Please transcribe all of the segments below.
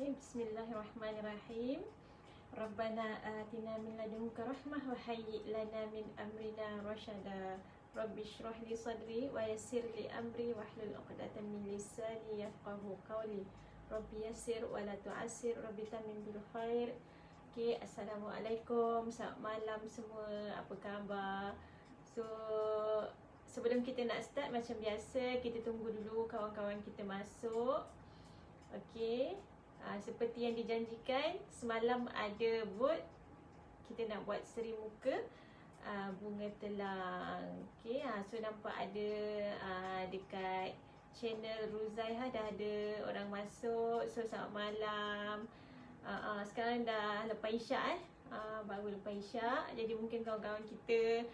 Bismillahirrahmanirrahim. Rabbana atina min ladunka rahmah wa hayyi lana min amrina rasyada. Rabbi shrah li sadri wa yassir li amri wahlul 'uqdatam min lisani yafqahu qawli. Rabbi yassir wa la tu'assir, Rabbi tamim bil khair. Okay, Assalamualaikum, selamat malam semua, apa khabar? So, sebelum kita nak start macam biasa, kita tunggu dulu kawan-kawan kita masuk. Okay, seperti yang dijanjikan, semalam ada vote. Kita nak buat seri muka bunga telang. Okay, so nampak ada dekat channel Ruzaiha dah ada orang masuk. So selamat malam. Sekarang dah lepas isyak baru lepas isyak. Jadi mungkin kawan-kawan kita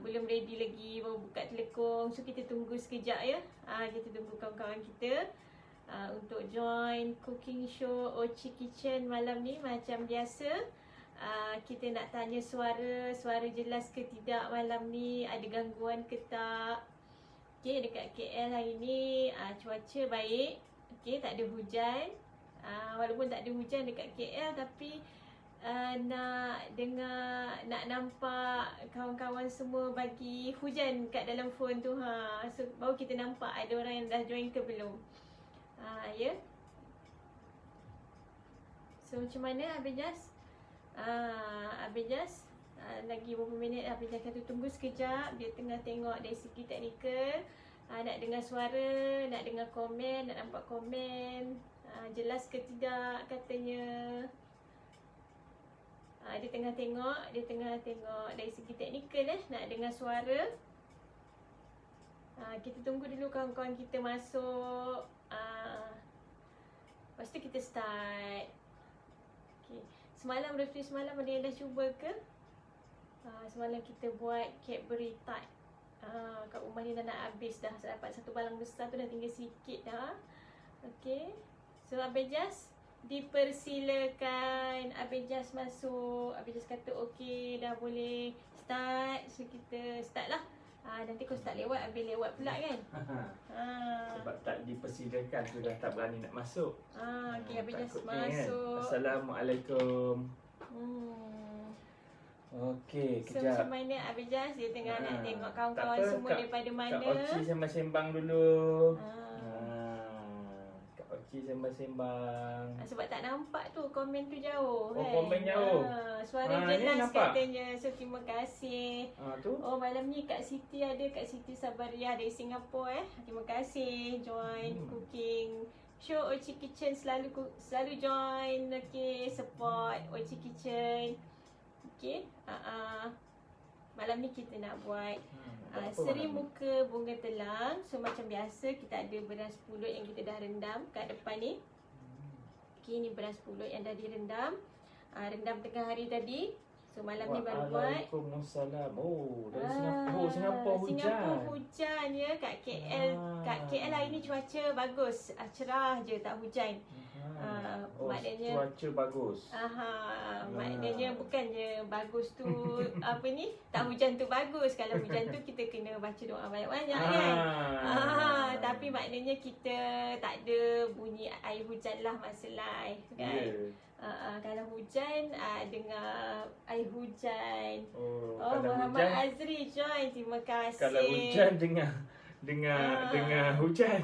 belum ready lagi, baru buka telekong. So kita tunggu sekejap ya. Kita tunggu kawan-kawan kita untuk join cooking show Ochi Kitchen malam ni. Macam biasa, kita nak tanya suara jelas ke tidak malam ni, ada gangguan ke tak. Okay, dekat KL hari ni cuaca baik. Okay, tak ada hujan. Walaupun tak ada hujan dekat KL, tapi nak nampak kawan-kawan semua bagi hujan kat dalam phone tu. So baru kita nampak ada orang yang dah join ke belum. Ya. So macam mana Abang Jas? Abang Jas lagi beberapa minit. Abang Jas kata tunggu sekejap. Dia tengah tengok dari segi teknikal, nak dengar suara, nak dengar komen, nak nampak komen jelas ke tidak katanya. Dia tengah tengok dari segi teknikal nak dengar suara. Kita tunggu dulu kawan-kawan kita masuk. Lepas tu kita start. Okay. Semalam ada yang dah cuba ke? Semalam kita buat Cadbury tart. Kat rumah ni dah nak habis dah. Dapat satu balang besar tu, dah tinggal sikit dah. Okay. So Abang Jas, dipersilakan Abang Jas masuk. Abang Jas kata okey, dah boleh start. So kita start lah. Nanti kau start lewat, Abang lewat pula kan? Sebab tak dipersilakan tu dah tak berani nak masuk. Okey, Abang Jas masuk. Kan? Assalamualaikum. Okey, So kejap. macam mana Abang Jas? Dia tengah nak tengok kawan-kawan semua daripada mana. Kak Oci sembang-sembang dulu. Kak Oci sembang-sembang. Sebab tak nampak tu, komen tu jauh kan? Komen jauh. Suara jelas katanya. So terima kasih. Tu? Oh, malam ni Kak Siti ada, Kak Siti Sabariah dari Singapura Terima kasih join cooking show Ochi Kitchen. Selalu join. Okay, support Ochi Kitchen. Okay, malam ni kita nak buat seri muka bunga telang. So macam biasa, kita ada beras pulut yang kita dah rendam kat depan ni. Okay, ni beras pulut yang dah direndam. Rendam tengah hari tadi. So malam ni baru buat. Waalaikumsalam. Oh, dari Singapura hujan. Singapura hujan ya. Kat KL hari ni cuaca bagus. Cerah je, tak hujan. Maknanya cuaca bagus. Maknanya bukannya bagus tu apa ni, tak hujan tu bagus. Kalau hujan tu kita kena baca doa banyak-banyak kan. Tapi maknanya kita tak ada bunyi air hujan lah masa live kan. Kalau hujan dengar air hujan. Muhammad Azri join, terima kasih. Kalau hujan dengar hujan.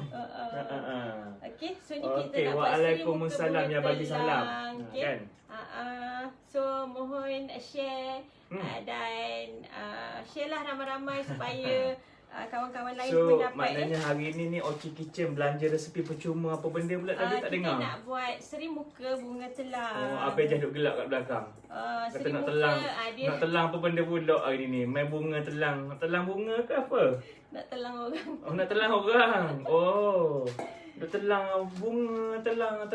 Okey, so ni kita nak buat Waalaikumsalam ya, bagi salam. Kan? So mohon share dan share lah ramai-ramai supaya kawan-kawan lain pun dapat. So maknanya hari ni Ochi Kitchen belanja resepi percuma apa benda pula tadi tak dengar. Kita nak buat seri muka bunga telang. Apa dah duk gelak kat belakang. Kata nak telang apa benda pula hari ni. Main bunga telang. Nak telang bunga ke apa? Nak telang orang. Nak telang orang. Nak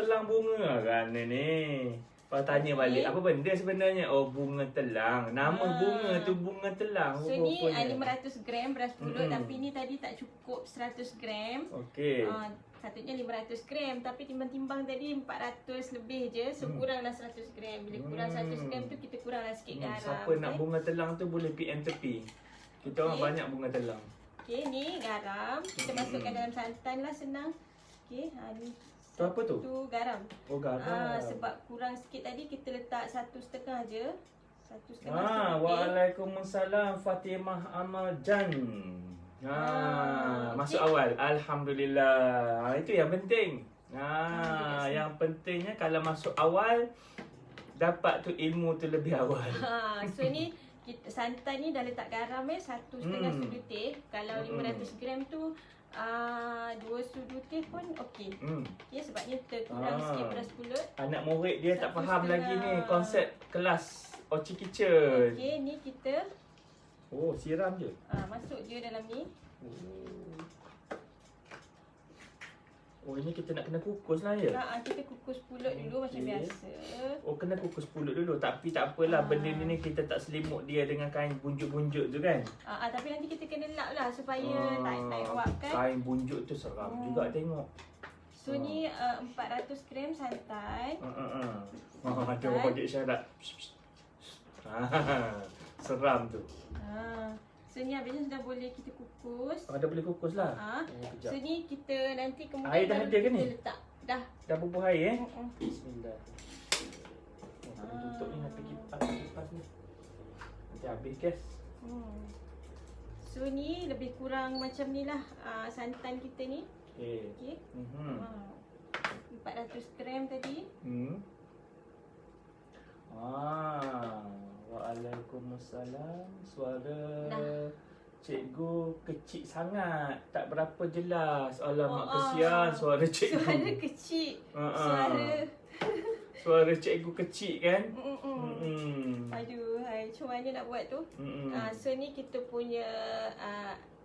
telang bunga kan ni. Lepas tanya balik, apa benda sebenarnya? Bunga telang. Nama bunga tu bunga telang. So ni 500 gram beras pulut, tapi ni tadi tak cukup 100 gram. Okey. Patutnya 500 gram, tapi timbang-timbang tadi 400 lebih je. So kuranglah 100 gram. Bila kurang 100 gram tu kita kuranglah sikit garam. Siapa nak bunga telang tu boleh PM tepi. Kita orang banyak bunga telang. Okey, ni garam. Kita masukkan dalam santan lah, senang. Okey, ni Tu apa tu? Tu garam. Oh, garam. Sebab kurang sikit tadi kita letak 1,5 je. 1,5 Waalaikumsalam Fatimah Amal Jan. Masuk awal. Alhamdulillah. Itu yang penting. Yang pentingnya kalau masuk awal dapat tu ilmu tu lebih awal. So ni santan ni dah letak garam 1,5 sudu teh. Kalau 500 gram tu 2 sudu teh pun okey. Okay, sebabnya terkurang sikit beras pulut. Anak murid dia tak faham 1,5. lagi ni konsep kelas Oci Kitchen. Okey, ni kita siram je. masuk je dalam ni. Ini kita nak kena kukus lah ya? Kita kukus pulut dulu macam biasa. Kena kukus pulut dulu. Tapi tak apalah, benda ni kita tak selimut dia dengan kain bunjuk-bunjuk tu kan? Tapi nanti kita kena lap lah supaya tak wap kan. Kain bunjuk tu seram juga tengok. So ni 400 gram santan. Ada orang projek syarat. Seram tu. So ni habisnya sudah boleh kita kukus. Dah boleh kukus lah. So ni kita nanti kemudian air dah ada ke ni? Letak. Dah bubuh air Bismillah. Tutup ni nak pergi kipas ni. Nanti habis guys. So ni lebih kurang macam ni lah santan kita ni. Okay. 400 gram tadi. Waalaikumsalam. Suara cikgu kecil sangat. Tak berapa jelas. Alamak, kesian suara cikgu. Suara kecil. Suara cikgu kecil kan? Aduh, macam mana nak buat tu? So ni kita punya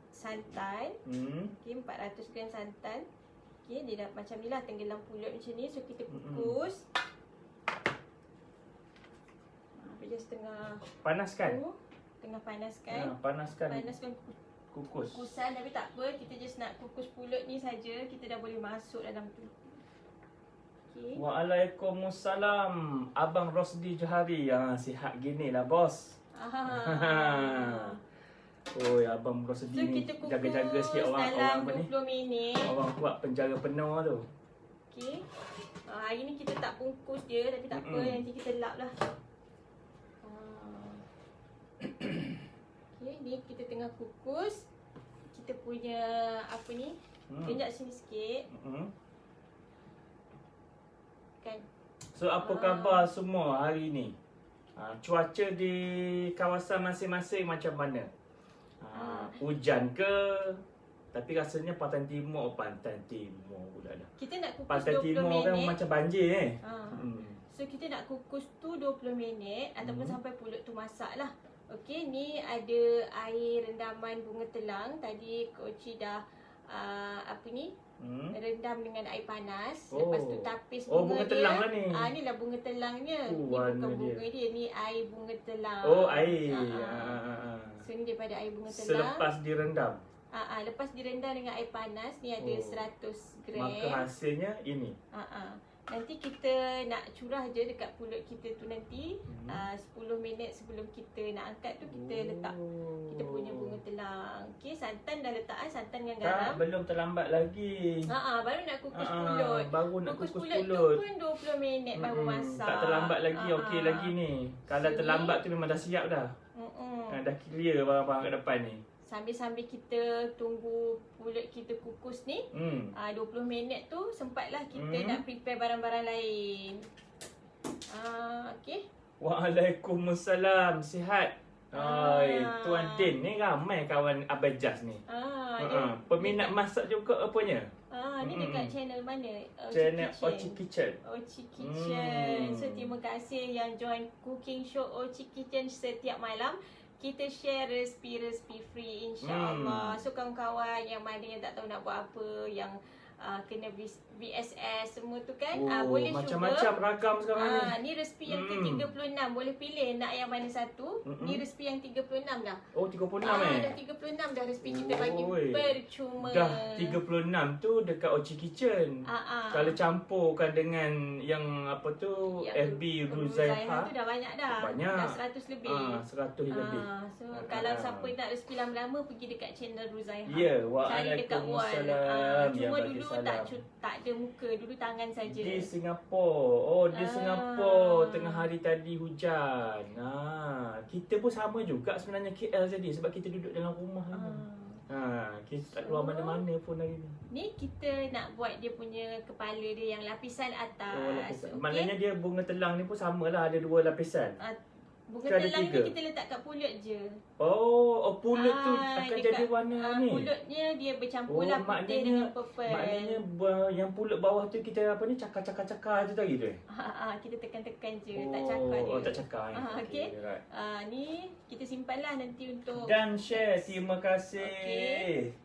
santan. Okay, 400 gram santan. Okay, dia dah macam ni lah, tenggelam pulut macam ni. So kita kukus. Bila setengah panaskan. Tengah panaskan. Panaskan kukusan. Tapi tak apa, kita just nak kukus pulut ni saja. Kita dah boleh masuk dalam tu. Okay. Waalaikumsalam Abang Rosdi Johari. Sihat gini lah bos. Abang Rosdi so, ni jaga-jaga sikit orang apa ni. 20 minit. Orang buat penjara penuh tu. Okay. Hari ni kita tak bungkus dia, tapi tak apa, nanti kita lap lah. Okay, ni kita tengah kukus. Kita punya apa ni? Kejap sini sikit. Kan. So apa khabar semua hari ni? Cuaca di kawasan masing-masing macam mana? Hujan ke? Tapi rasanya Pantai Timur pula dah. Kita nak kukus Pantai 20 Timur minit. kan macam banjir So kita nak kukus tu 20 minit ataupun sampai pulut tu masak lah. Okey, ni ada air rendaman bunga telang. Tadi Kak Oci dah rendam dengan air panas. Lepas tu tapis bunga dia. Telang lah ni. Ni lah bunga telangnya. Ni bukan bunga dia, ni air bunga telang. Air. So ni daripada air bunga telang. Selepas direndam. Lepas direndam dengan air panas, ni ada 100 gram. Maka hasilnya ini. Nanti kita nak curah je dekat pulut kita tu nanti. 10 minit sebelum kita nak angkat tu kita letak kita punya bunga telang. Okey, santan dah letak santan dengan garam. Belum terlambat lagi. Baru nak kukus pulut. Baru nak kukus pulut. Tu pun 20 minit baru masak. Tak terlambat lagi. Okey lagi ni. Kalau terlambat tu memang dah siap dah. Dah clear barang-barang kat depan ni. Sambil-sambil kita tunggu pulut kita kukus ni, 20 minit tu sempatlah kita nak prepare barang-barang lain. Okey. Waalaikumsalam. Sihat. Tuan Din ni ramai kawan Abang Jas ni. Peminat masak juga apanya? Ni dekat channel mana? Channel Oci Kitchen. Oci Kitchen. So terima kasih yang join cooking show Oci Kitchen setiap malam. Kita share resipi-resipi free insya-Allah. So kawan-kawan yang mana yang tak tahu nak buat apa, yang kena VSS semua tu kan, boleh macam-macam cuba. ragam sekarang ni resipi yang ke-36. Boleh pilih nak yang mana satu. Ni resipi yang 36 dah. 36 dah 36 dah resipi kita bagi percuma. Dah 36 tu dekat Oci Kitchen. Kalau campurkan dengan yang apa tu, yang FB Ruzaiha tu dah banyak dah. Banyak. Dah 100 lebih. 100 lebih. So kalau siapa nak resipi lama-lama pergi dekat channel Ruzaiha. Ya, cari dekat wall. waalaikumsalam. Cuma dulu tak ada muka, dulu tangan saja. Di Singapura. Oh, di Singapura tengah hari tadi hujan. Kita pun sama juga sebenarnya KL tadi sebab kita duduk dalam rumah ni. Kita tak keluar mana-mana pun hari ni. Ni kita nak buat dia punya kepala dia yang lapisan atas. Lapisan. Maknanya dia bunga telang ni pun samalah, ada 2 lapisan. Bunga Ada telang 3. ni kita letak kat pulut je. Pulut tu akan jadi warna ni. Pulutnya dia bercampur lah putih dengan purple. Maknanya yang pulut bawah tu kita cakar-cakar je tadi tu. Kita tekan-tekan je, tak cakar dia. Tak cakar. Okey. Right. Ni kita simpanlah nanti untuk Dan share, terima kasih. Okey.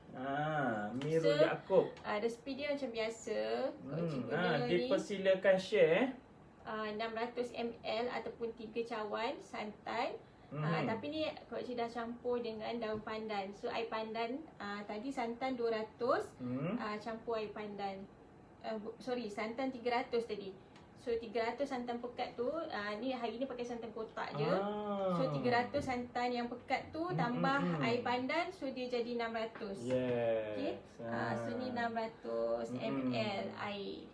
Mirul Yaakob. Resipi dia macam biasa. Dipersilakan share. 600 ml ataupun 3 cawan santan. Tapi ni Kak Cik dah campur dengan daun pandan. So air pandan tadi santan 200, campur air pandan. Santan 300 tadi. So 300 santan pekat tu, ni hari ni pakai santan kotak je. So 300 santan yang pekat tu tambah air pandan, so dia jadi 600. Yes. Okay. So ni 600 ml air.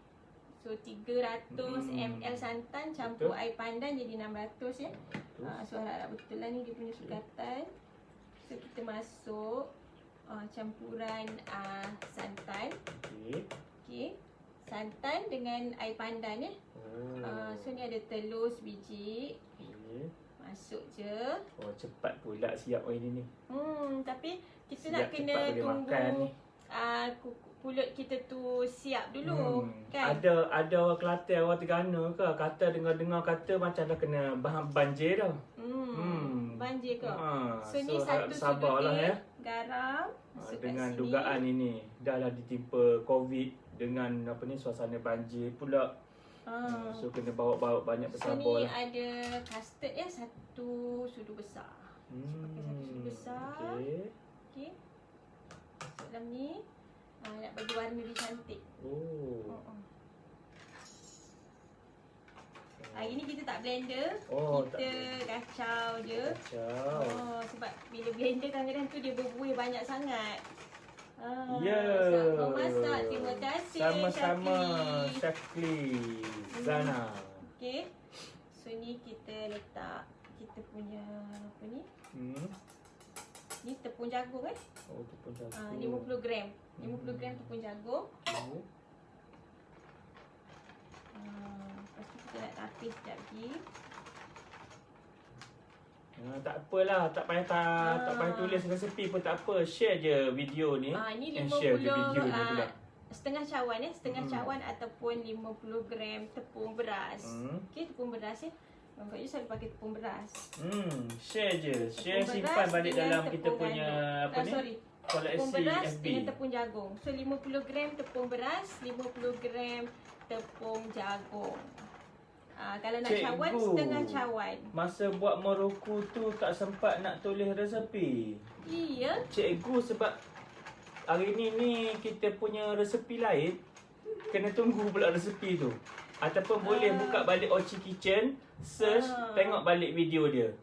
So 300 ml santan campur air pandan jadi 600 ya. So harap betul lah ni dia punya sukatan. So kita masuk campuran santan. Okey. Santan dengan air pandan ya. So ni ada telur sebiji. Masuk je. Cepat pula siap ini ni. Tapi kita siap, nak kena tunggu pulut kita tu siap dulu kan. Ada orang Kelantan, orang Terengganu ke kata dengar kata macam dah kena banjir dah. Banjir ke? So ni harap 1 sabarlah sudu garam dengan dugaan ini dah ditimpa COVID dengan suasana banjir pula. So kena bawa banyak bersabar. So ni ada custard ya, 1 sudu besar. Pakai 1 sudu besar. Okey. Dalam ni nak bagi warna dia cantik. Hari ni kita tak blender, kita kacau je. Sebab bila blender kadang-kadang tu dia berbuih banyak sangat. Selamat masak, terima kasih. Sama-sama Syakli Zana. Okey. So ni kita letak kita punya apa ni? Ni tepung jagung tepung jagung. 50 gram. 50 gram tepung jagung. Lepas tu kita nak tapis sekejap lagi. Tak apalah, tak payah tulis resepi pun tak apa. Share je video ni. Ni share je video ni pula. Setengah cawan setengah cawan ataupun 50 gram tepung beras. Okey, tepung beras ya. Kak Yu selalu pakai tepung beras. Share je. Share simpan balik dalam kita punya koleksi tepung beras FB. dengan tepung jagung. So 50 gram tepung beras, 50 gram tepung jagung. Kalau nak cawan, setengah cawan. Masa buat Morocco tu tak sempat nak tulis resepi. Iya. Cikgu sebab hari ni kita punya resepi lain, kena tunggu pula resepi tu. Ataupun boleh buka balik Ochi Kitchen, search, tengok balik video dia.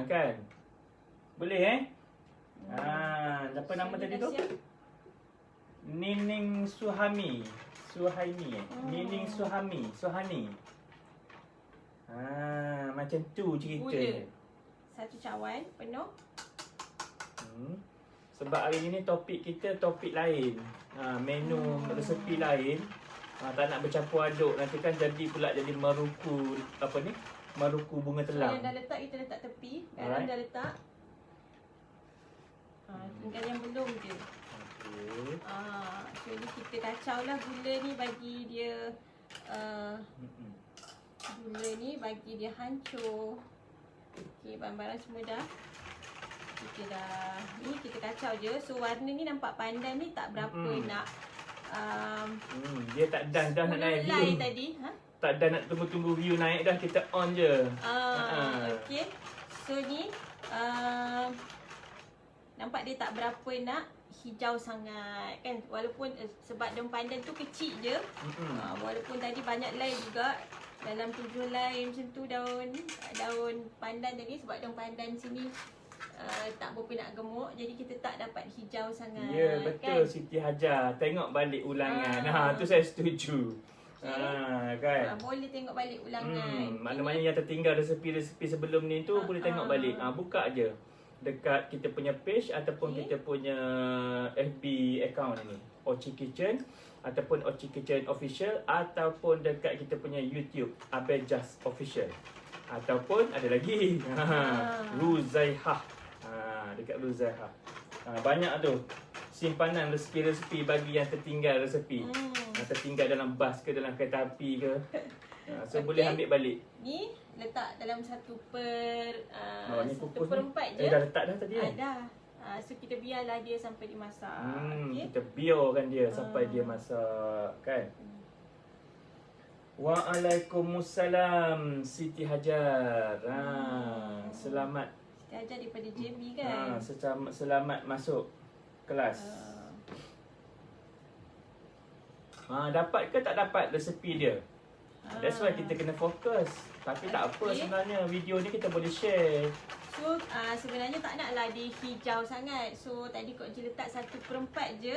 Kan? Boleh apa nama tadi tu? Nining Suhaimi. Nining Suhani. Macam tu cerita dia. 1 cawan penuh. Sebab hari ni topik kita topik lain. Menu resepi lain. Tak nak bercampur aduk, nanti kan jadi pula jadi Morocco Morocco bunga telang. So yang dah letak kita letak tepi. Garam dah letak. Tinggal yang belum je. So ni kita kacau lah gula ni bagi dia hancur. Okey, barang-barang semua dah. Kita kacau je. So warna ni nampak pandan ni tak berapa nak dia tak dah nak naik view tadi. Tak dah nak tunggu view naik dah, kita on je. Okey. So ni nampak dia tak berapa nak hijau sangat kan, walaupun sebab daun pandan tu kecil je. Walaupun tadi banyak lain juga, dalam 7 lain macam tu daun pandan tadi, sebab daun pandan sini tak berapa nak gemuk, jadi kita tak dapat hijau sangat. Ya, betul kan? Siti Hajar. Tengok balik ulangan. Tu saya setuju. Kan. Boleh tengok balik ulangan. Mana-mana yang tertinggal resepi-resepi sebelum ni tu boleh tengok balik. Buka je dekat kita punya page ataupun kita punya FB account ni, Ochi Kitchen ataupun Ochi Kitchen Official, ataupun dekat kita punya YouTube Abejaz Official, ataupun ada lagi Ruzaihah. Dekat Ruzaihah. Banyak tu simpanan resepi-resepi bagi yang tertinggal resepi. Tertinggal dalam bas ke dalam kereta api ke. So boleh ambil balik. Ni letak dalam 1/4 ni kukus 1/4 je. Dah letak dah tadi kan? Dah. So kita biarlah dia sampai dia masak. Kita biarkan dia sampai dia masak kan. Waalaikumsalam Siti Hajar. Selamat. Siti Hajar daripada JB kan. Selamat masuk kelas. Dapat ke tak dapat resepi dia? That's why kita kena fokus. Tapi tak apa sebenarnya, video ni kita boleh share. So sebenarnya tak naklah dia hijau sangat. So tadi Kak Ji letak 1/4 je.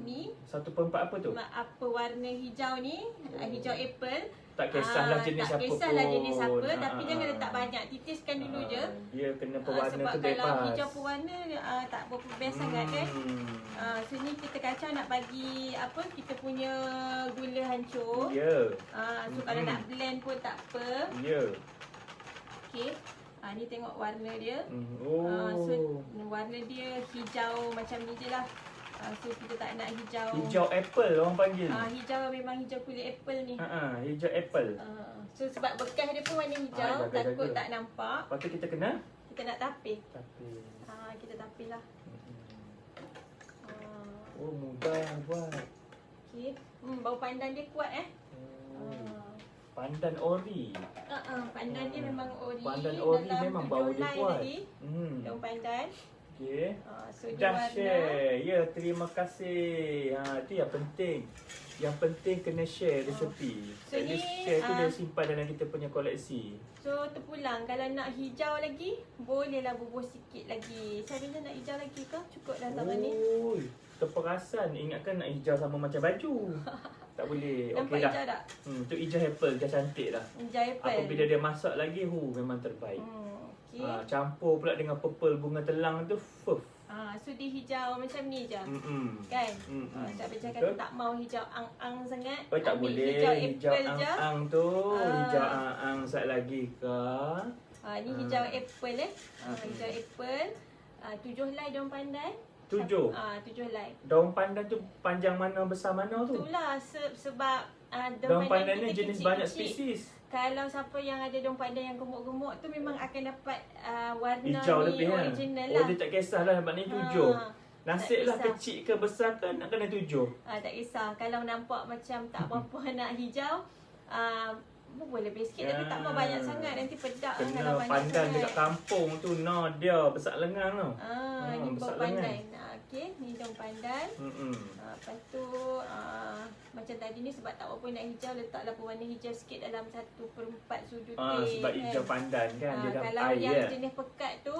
Ni 1/4 apa tu? Apa warna hijau ni? Hijau apple. Tak kisahlah jenis apa pun. Tak kisahlah jenis apa, tapi jangan letak banyak. Titiskan dulu je. Dia kena pewarna sebab tu bebas. Sebab kalau hijau pewarna tak berapa best sangat kan. So ni kita kacau nak bagi apa, kita punya gula hancur. So kalau nak blend pun tak apa. Okay. Ni tengok warna dia. So warna dia hijau macam ni je lah. So kita tak nak hijau. Hijau apple orang panggil. Hijau memang hijau kulit apple ni. Hijau apple. So sebab bekas dia pun warna hijau, takut tak nampak. Lepas tu kita kena? Kita nak tapis. Kita tapis lah. Mudah buat. Okay. Bau pandan dia kuat Pandan ori. Pandan dia memang ori. Pandan ori memang bau dia kuat. Daun pandan. Okay. So dah share. Ya, terima kasih. Itu yang penting. Yang penting kena share resepi. So ni share tu dia simpan dalam kita punya koleksi. So terpulang, kalau nak hijau lagi, bolehlah bubuh sikit lagi. Saya bila nak hijau lagi ke? Cukup dah sama ni. Terperasan. Ingatkan nak hijau sama macam baju. Tak boleh. Nampak okey hijau dah. tak? Tu hijau apple dah cantik dah. Hijau apple. Apabila dia masak lagi, memang terbaik. Okay. Campur pula dengan purple bunga telang tu. So dia hijau macam ni je. Kan? So Abang kata tak mau hijau ang-ang sangat. Tak boleh. Hijau ang-ang tu. Hijau ang-ang sat lagi ke? Ni hijau apple hijau apple. 7 helai daun pandan. 7? 7 helai. Daun pandan tu panjang mana, besar mana tu? Itulah sebab daun pandan ni jenis banyak spesies. Kalau siapa yang ada daun pandan yang gemuk-gemuk tu memang akan dapat warna hijau ni lebih original lah. Dia tak kisahlah maknanya 7. Nasib lah kecil ke besar ke nak kena 7. Tak kisah. Kalau nampak macam tak berapa nak hijau, boleh lebih sikit tapi tak mau banyak sangat, nanti pedak kalau banyak pandan sangat. Dekat kampung tu dia besar lengan tu. Ni bau pandan. Okey, ni daun pandan. Lepas tu macam tadi ni sebab tak berapa nak hijau, letaklah pewarna hijau sikit dalam 1/4 sudu teh. Sebab kan? Hijau pandan kan dia dalam kalau air. Yang jenis pekat tu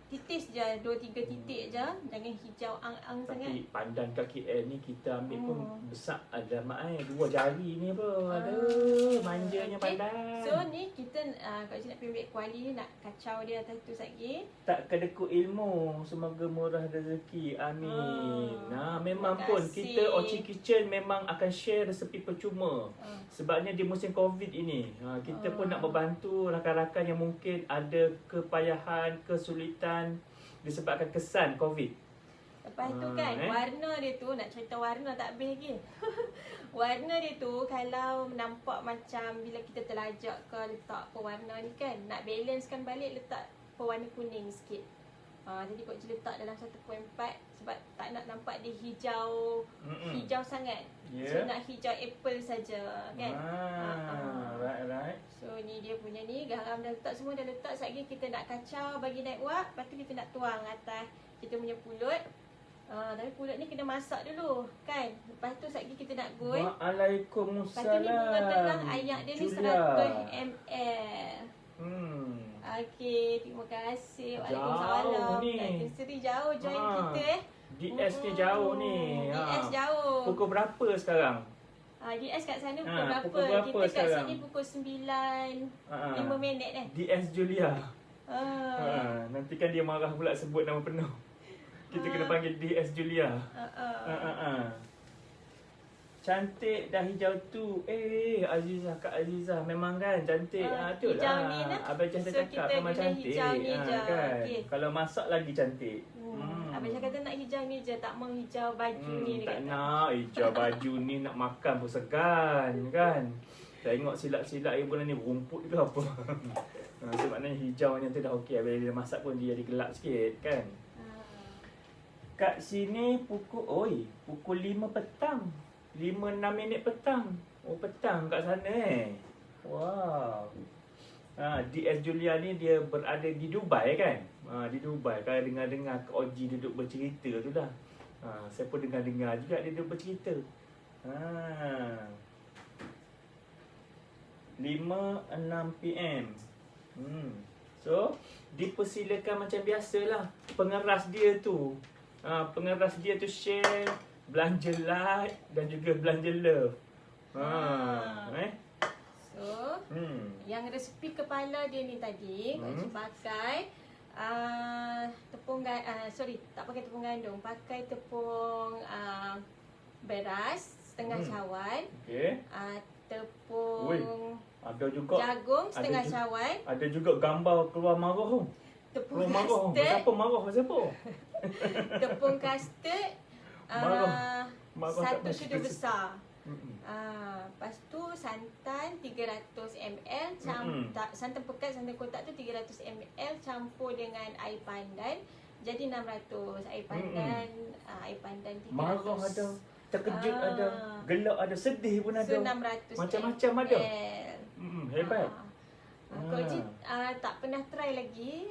titis je, 2-3 titik je, jangan hijau ang-ang sangat. Tapi pandan kaki ni kita ambil pun besar dalam air, 2 jari ni apa. Aduh, manjanya pandan. So ni kita Kak Cik nak pergi ambil kuali ni, nak kacau dia atas tu lagi. Tak kedekut ilmu, semoga murah rezeki. Amin. Memang pun kita Ochi Kitchen memang akan share resepi percuma. Sebabnya di musim Covid ini, kita pun nak membantu rakan-rakan yang mungkin ada kepayahan, kesulitan disebabkan kesan Covid. Lepas tu kan, warna dia tu, nak cerita warna tak habis lagi. Warna dia tu kalau nampak macam bila kita terlajak ke letak pewarna ni kan, nak balancekan balik, letak pewarna kuning sikit. Jadi Kak Cik letak dalam 1/4 sebab tak nak nampak dia hijau hijau sangat. So nak hijau apple saja kan. Right. So ni dia punya ni, garam dah letak semua, dah letak. Sekejap lagi kita nak kacau bagi naik wak. Lepas tu kita nak tuang atas kita punya pulut. Tapi pulut ni kena masak dulu kan. Lepas tu sekejap lagi kita nak gul. Waalaikumsalam. Lepas tu ni bunga telang, ayak dia ni 100 ml. Okey, terima kasih. Jauh Waalaikumsalam. ni. Datin Seri jauh join kita DS ni jauh ni. DS jauh. Pukul berapa sekarang? DS kat sana pukul berapa? Pukul berapa Kita kat sekarang? sini pukul 9 5 minit DS Julia. Ah. Nanti kan dia marah pula sebut nama penuh. Kita kena panggil DS Julia. Cantik dah hijau tu. Azizah, Kak Azizah memang kan cantik. Tu hijau lah. ni lah. Abang Cah So, cakap kita memang guna cantik. hijau ni je. Kan? Okey. Kalau masak lagi cantik. Abang Syah kata nak hijau ni je, tak mau hijau baju ni dia Tak kata. nak hijau baju ni nak makan pun segan kan. Tengok silap-silap air bulan ni rumput ke apa. So maknanya hijaunya tu dah okey. Bila dia masak pun dia jadi gelap sikit kan. Kat sini pukul 5 petang. 5-6 minit petang. Petang kat sana Wow. DS Julia ni dia berada di Dubai kan? Di Dubai. Kalau dengar-dengar Kak Oji duduk bercerita tu dah. Saya pun dengar-dengar juga dia duduk bercerita. 5-6 PM. So, dipersilakan macam biasalah. Pengeras dia tu. Pengeras dia tu share, belanja like dan juga belanja love. So, yang resipi kepala dia ni tadi, Kak Cik pakai tepung tak pakai tepung gandum, pakai tepung beras setengah cawan. Okey. Tepung Ada juga jagung setengah cawan. Ada juga gambar keluar marah tu. Tepung Keluar marah. custard. Siapa marah? Siapa? Tepung custard Marah tak satu baca. sudu besar. Lepas tu santan 300 ml santan pekat, santan kotak tu 300 ml campur dengan air pandan jadi 600. Air pandan 300. Marah ada, terkejut ada, gelak ada, sedih pun ada. So 600 Macam-macam ada. Hebat. Kak Oji tak pernah try lagi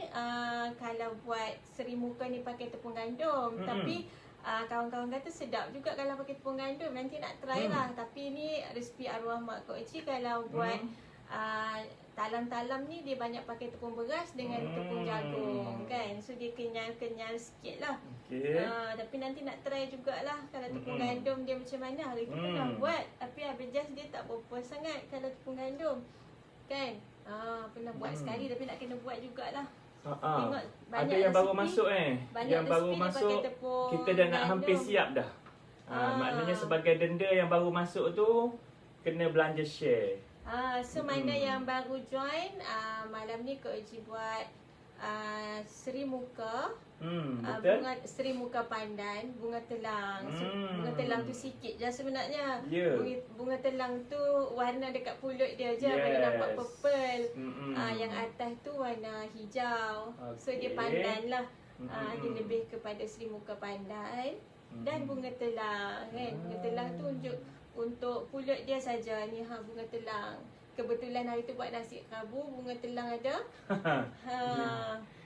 kalau buat seri muka ni pakai tepung gandum. Tapi kawan-kawan kata sedap juga kalau pakai tepung gandum. Nanti nak try lah. Tapi ni resipi arwah mak Kak Oji kalau buat talam-talam ni dia banyak pakai tepung beras dengan tepung jagung kan. So dia kenyal-kenyal sikit lah. Tapi nanti nak try jugalah kalau tepung gandum dia macam mana. Hari tu pernah buat. Tapi Abang Jas dia tak berpuas sangat kalau tepung gandum kan. Pernah buat sekali tapi nak kena buat jugalah. Tengok banyak ada yang baru resipi, masuk yang baru resipi dia masuk pakai tepung kita dah nak gandum. hampir siap dah. Maknanya sebagai denda yang baru masuk tu kena belanja share. So mana yang baru join malam ni Kak Oji buat seri muka. Betul. Bunga seri muka pandan, bunga telang. So, bunga telang tu sikit je sebenarnya. Bunga telang tu warna dekat pulut dia je bagi nampak purple. Yang atas tu warna hijau. So dia pandan lah. Dia lebih kepada seri muka pandan dan bunga telang kan. Bunga telang tu untuk pulut dia saja ni bunga telang. Kebetulan hari tu buat nasi kerabu, bunga telang ada.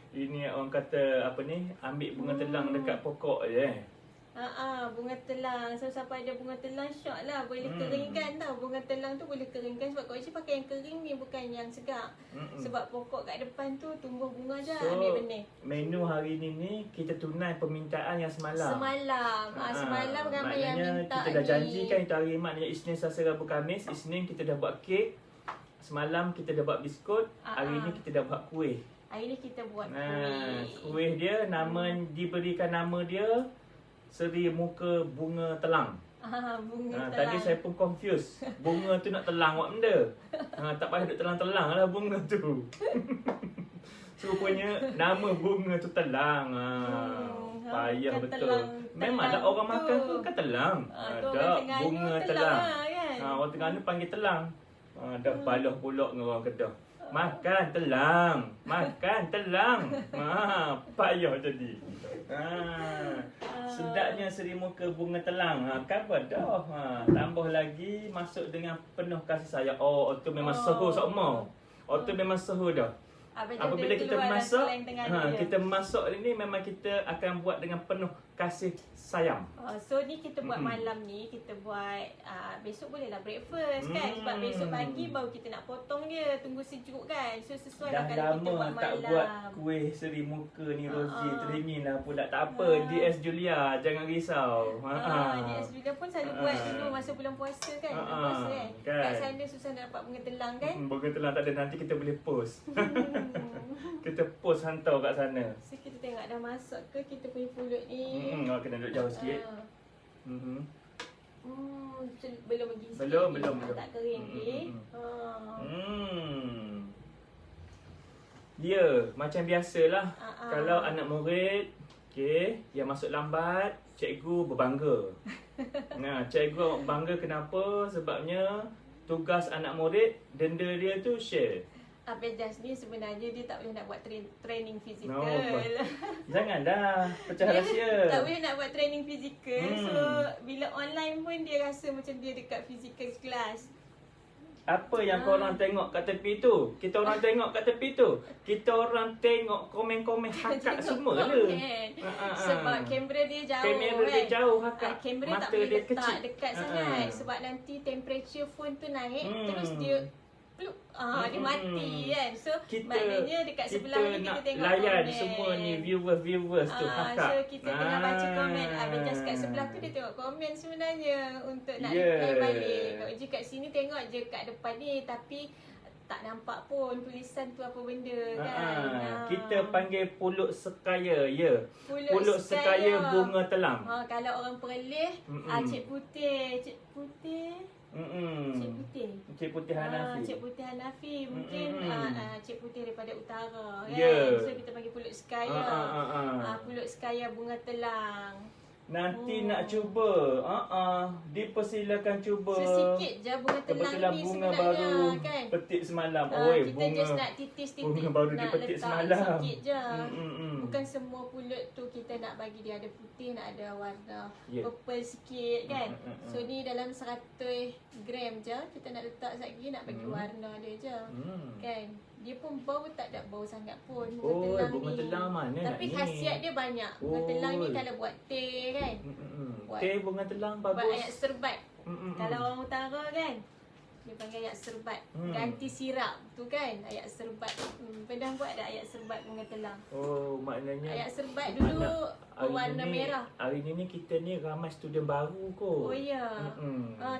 Ini orang kata apa ni, ambil bunga telang dekat pokok je bunga telang. So siapa ada bunga telang syok lah. Boleh keringkan tau. Bunga telang tu boleh keringkan. Sebab Kak Oji pakai yang kering ni, bukan yang segar. Sebab pokok kat depan tu tumbuh bunga je, ambil benih. Menu hari ni kita tunai permintaan yang semalam. Semalam ramai yang minta. Kita dah janjikan itu hari Ahmad ni, Isnin, Selasa, Rabu, Khamis. Isnin kita dah buat kek. Semalam kita dah buat biskut. Hari ni kita dah buat kuih. Hari ni kita buat kuih. Kuih dia diberikan nama dia seri muka bunga telang. Bunga telang. Tadi saya pun confused. Bunga tu nak telang buat benda. Tak payah duk telang-telang lah bunga tu. So rupanya nama bunga tu telang. Payah betul. Memanglah orang makan tu kan telang. Ada bunga telang. Orang Terengganu panggil telang. Dah balah pula dengan orang Kedah. Makan telang. Payah jadi. Sedapnya seri muka bunga telang. Cover dah. Tambah lagi masuk dengan penuh kasih sayang. Itu memang suhu sama. Itu memang suhu dah. Apabila kita masak, kita masak ini memang kita akan buat dengan penuh kasih sayang. So ni kita buat malam ni, kita buat besok bolehlah breakfast kan. Sebab besok pagi baru kita nak potong dia, tunggu sejuk kan. So sesuai Dah lah kalau kita lama buat tak malam. buat kuih seri muka ni Rosie. Teringin lah pula. Tak apa, DS Julia, jangan risau. DS Julia pun selalu buat dulu masa bulan puasa kan. Bulan puasa kan. Kat sana susah nak dapat bunga telang kan. Bunga telang tak ada, nanti kita boleh post. Kita post hantar kat sana. So kita tengok dah masak ke kita punya pulut ni. Kena duduk jauh sikit. Belum lagi sikit. Belum. Tak kering lagi. Ya, macam biasalah. Kalau anak murid, yang masuk lambat, cikgu berbangga. Cikgu bangga kenapa? Sebabnya tugas anak murid, denda dia tu share. Abang Jas ni sebenarnya dia tak boleh nak buat training fizikal. Jangan dah, pecah rahsia. Tak boleh nak buat training fizikal. So bila online pun dia rasa macam dia dekat physical class. Apa yang korang tengok kat tepi tu? Kita orang tengok kat tepi tu. Kita orang tengok komen-komen hakak semua le. Sebab kamera dia jauh. Kamera dia jauh hakak. Kamera tak boleh letak dekat sangat. Sebab nanti temperature phone tu naik. Terus dia dia mati kan. So maknanya dekat sebelah ni kita tengok layan komen. semua ni viewers tu hakak. So kita tengah baca komen. Abang Jas kat sebelah tu dia tengok komen sebenarnya untuk nak reply balik. Kalau je kat sini tengok je kat depan ni tapi tak nampak pun tulisan tu apa benda kan. Kita panggil pulut sekaya, ya. Pulut sekaya bunga telang. Kalau orang Perlis, Cik Putih. Cik Putih Hanafi. Cik Putih Hanafi mungkin Cik Putih daripada utara kan. So kita panggil pulut sekaya. Pulut sekaya bunga telang. Nanti nak cuba. Dipersilakan cuba. So sikit je bunga telang ni bunga sebenarnya baru kan. petik semalam. Kita bunga just nak titis-titis. Bunga baru nak dipetik letak semalam. Sikit je. Bukan semua pulut tu kita nak bagi dia ada putih, nak ada warna purple sikit kan. So ni dalam 100 gram je kita nak letak lagi, nak bagi warna dia je. Kan. Dia pun bau tak ada bau sangat pun bunga telang bunga ni. telang mana tapi nak khasiat dia banyak. Bunga telang ni kalau buat teh kan. Teh bunga telang bagus. Buat ayat serbat. Kalau orang utara kan dia panggil ayat serbat. Ganti sirap tu kan ayat serbat. Pernah buat ada ayat serbat bunga telang. Maknanya ayat serbat dulu berwarna merah. Hari ni kita ni ramai student baru kot. Ya.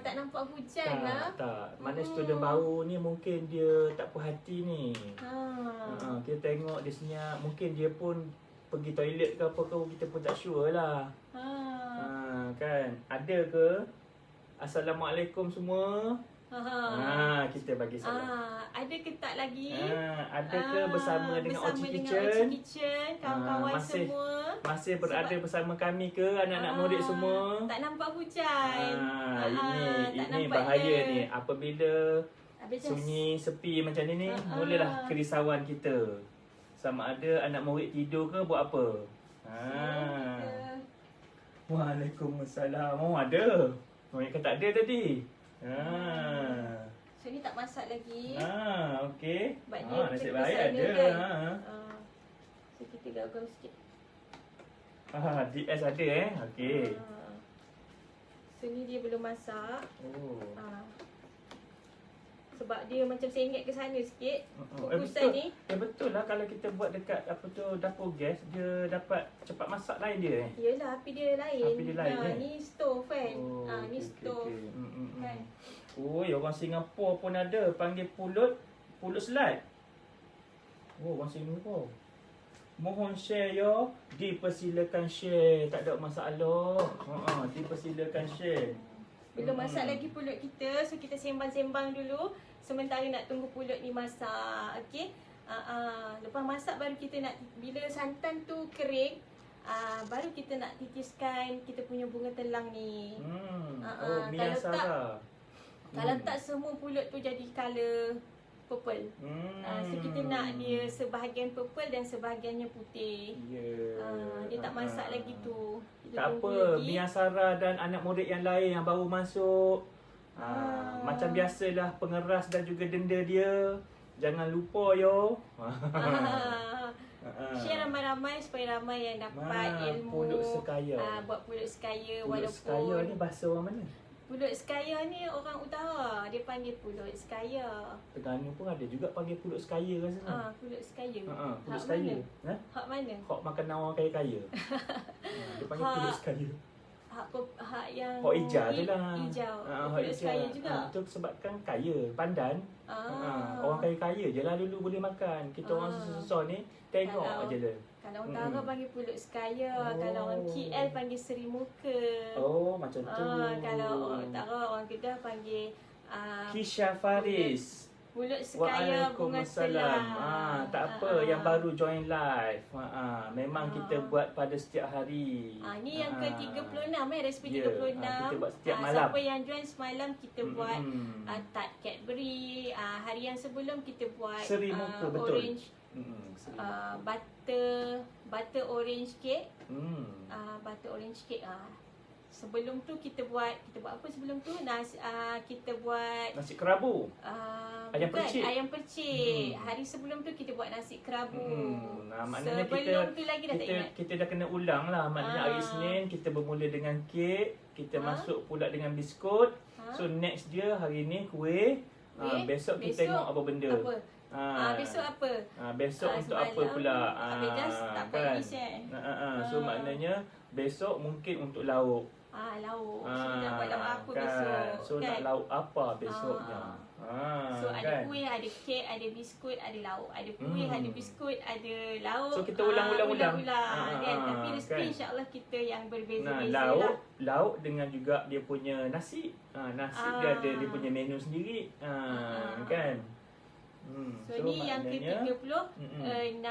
Tak nampak hujan lah. Tak. Mana student baru ni mungkin dia tak puas hati ni. Kita tengok dia senyap. Mungkin dia pun pergi toilet ke apa ke, kita pun tak sure lah. Kan. Ada ke? Assalamualaikum semua. Kita bagi salam. Ada ke tak lagi? Ada ke bersama dengan Oci Kitchen? Kawan-kawan semua. Masih berada bersama kami ke anak-anak murid semua? Tak nampak hujan. Ini bahaya ni. Apabila sunyi sepi macam ni mulalah kerisauan kita. Sama ada anak murid tidur ke buat apa? Waalaikumsalam. Ada. Mereka tak ada tadi. So ni tak masak lagi. Okey. Nasib kita baik ada. kan? So kita gagal sikit. DS ada okey. So ni dia belum masak. Sebab dia macam sengit ke sana sikit. Kukusan ni. Betul lah kalau kita buat dekat apa tu dapur gas, dia dapat cepat masak lain dia Yelah, api dia lain. Api dia lain ni stove kan. Ni stove. Kan. Orang Singapura pun ada panggil pulut selat. Orang Singapura. Mohon share yo. Dipersilakan share. Tak ada masalah. Dipersilakan share. Belum masak lagi pulut kita. So kita sembang-sembang dulu. Sementara nak tunggu pulut ni masak. Okey. Lepas masak baru kita nak, bila santan tu kering, baru kita nak titiskan kita punya bunga telang ni. Kalau tak semua pulut tu jadi color purple. So kita nak dia sebahagian purple dan sebahagiannya putih. Dia tak masak lagi tu. Tak apa, Mia Sarah dan anak murid yang lain yang baru masuk. Macam biasalah pengeras dan juga denda dia. Jangan lupa yo. Share ramai-ramai supaya ramai yang dapat ilmu. Pulut sekaya. Buat pulut sekaya. Pulut sekaya ni bahasa orang mana? Pulut sekaya ni orang utara. Dia panggil pulut sekaya. Terengganu pun ada juga panggil pulut sekaya rasanya. Pulut sekaya. Pulut sekaya. Hak mana? Hak makanan orang kaya-kaya. Dia panggil pulut sekaya. Hak yang Hak hijau tu lah. Hijau. Hak Pulut hijau. sekaya juga. Itu sebabkan kaya, pandan. Orang kaya-kaya je lah dulu boleh makan. Kita orang susah-susah ni tengok Kalau- aja dia. Kalau utara panggil pulut sekaya. Kalau orang KL panggil serimuka. Oh, macam tu. Kalau orang utara, orang Kedah panggil Kisha Faris. pulut sekaya bunga telang. Tak apa yang baru join live. Memang kita buat pada setiap hari. Ni yang ke-36 resipi Ya, 36. kita buat setiap malam. Siapa yang join semalam kita buat tart Cadbury. Hari yang sebelum kita buat Serimuka, betul. orange butter orange cake. Butter orange cake. Sebelum tu kita buat apa sebelum tu? Kita buat Nasi kerabu. Ayam bukan, percik. ayam percik. Hari sebelum tu kita buat nasi kerabu. Maknanya Sebelum tu lagi dah tak ingat. kita dah kena ulang lah. Maknanya hari Isnin kita bermula dengan kek, kita masuk pula dengan biskut. So next dia hari ni kuih. Besok kita tengok apa benda. Besok apa? Besok untuk semalam apa pula? Habis just tak kan? pergi share. So maknanya besok mungkin untuk lauk. Lauk. So nak buat lauk apa besok? So nak lauk apa besoknya? So ada kuih, ada kek, ada biskut, ada lauk. Ada kuih, ada biskut, ada lauk. So kita ulang-ulang. Kan? Tapi resipi insya-Allah kita yang berbeza-beza lah. Lauk dengan juga dia punya nasi. Nasi dia ada dia punya menu sendiri. Kan? So ni yang ke-36.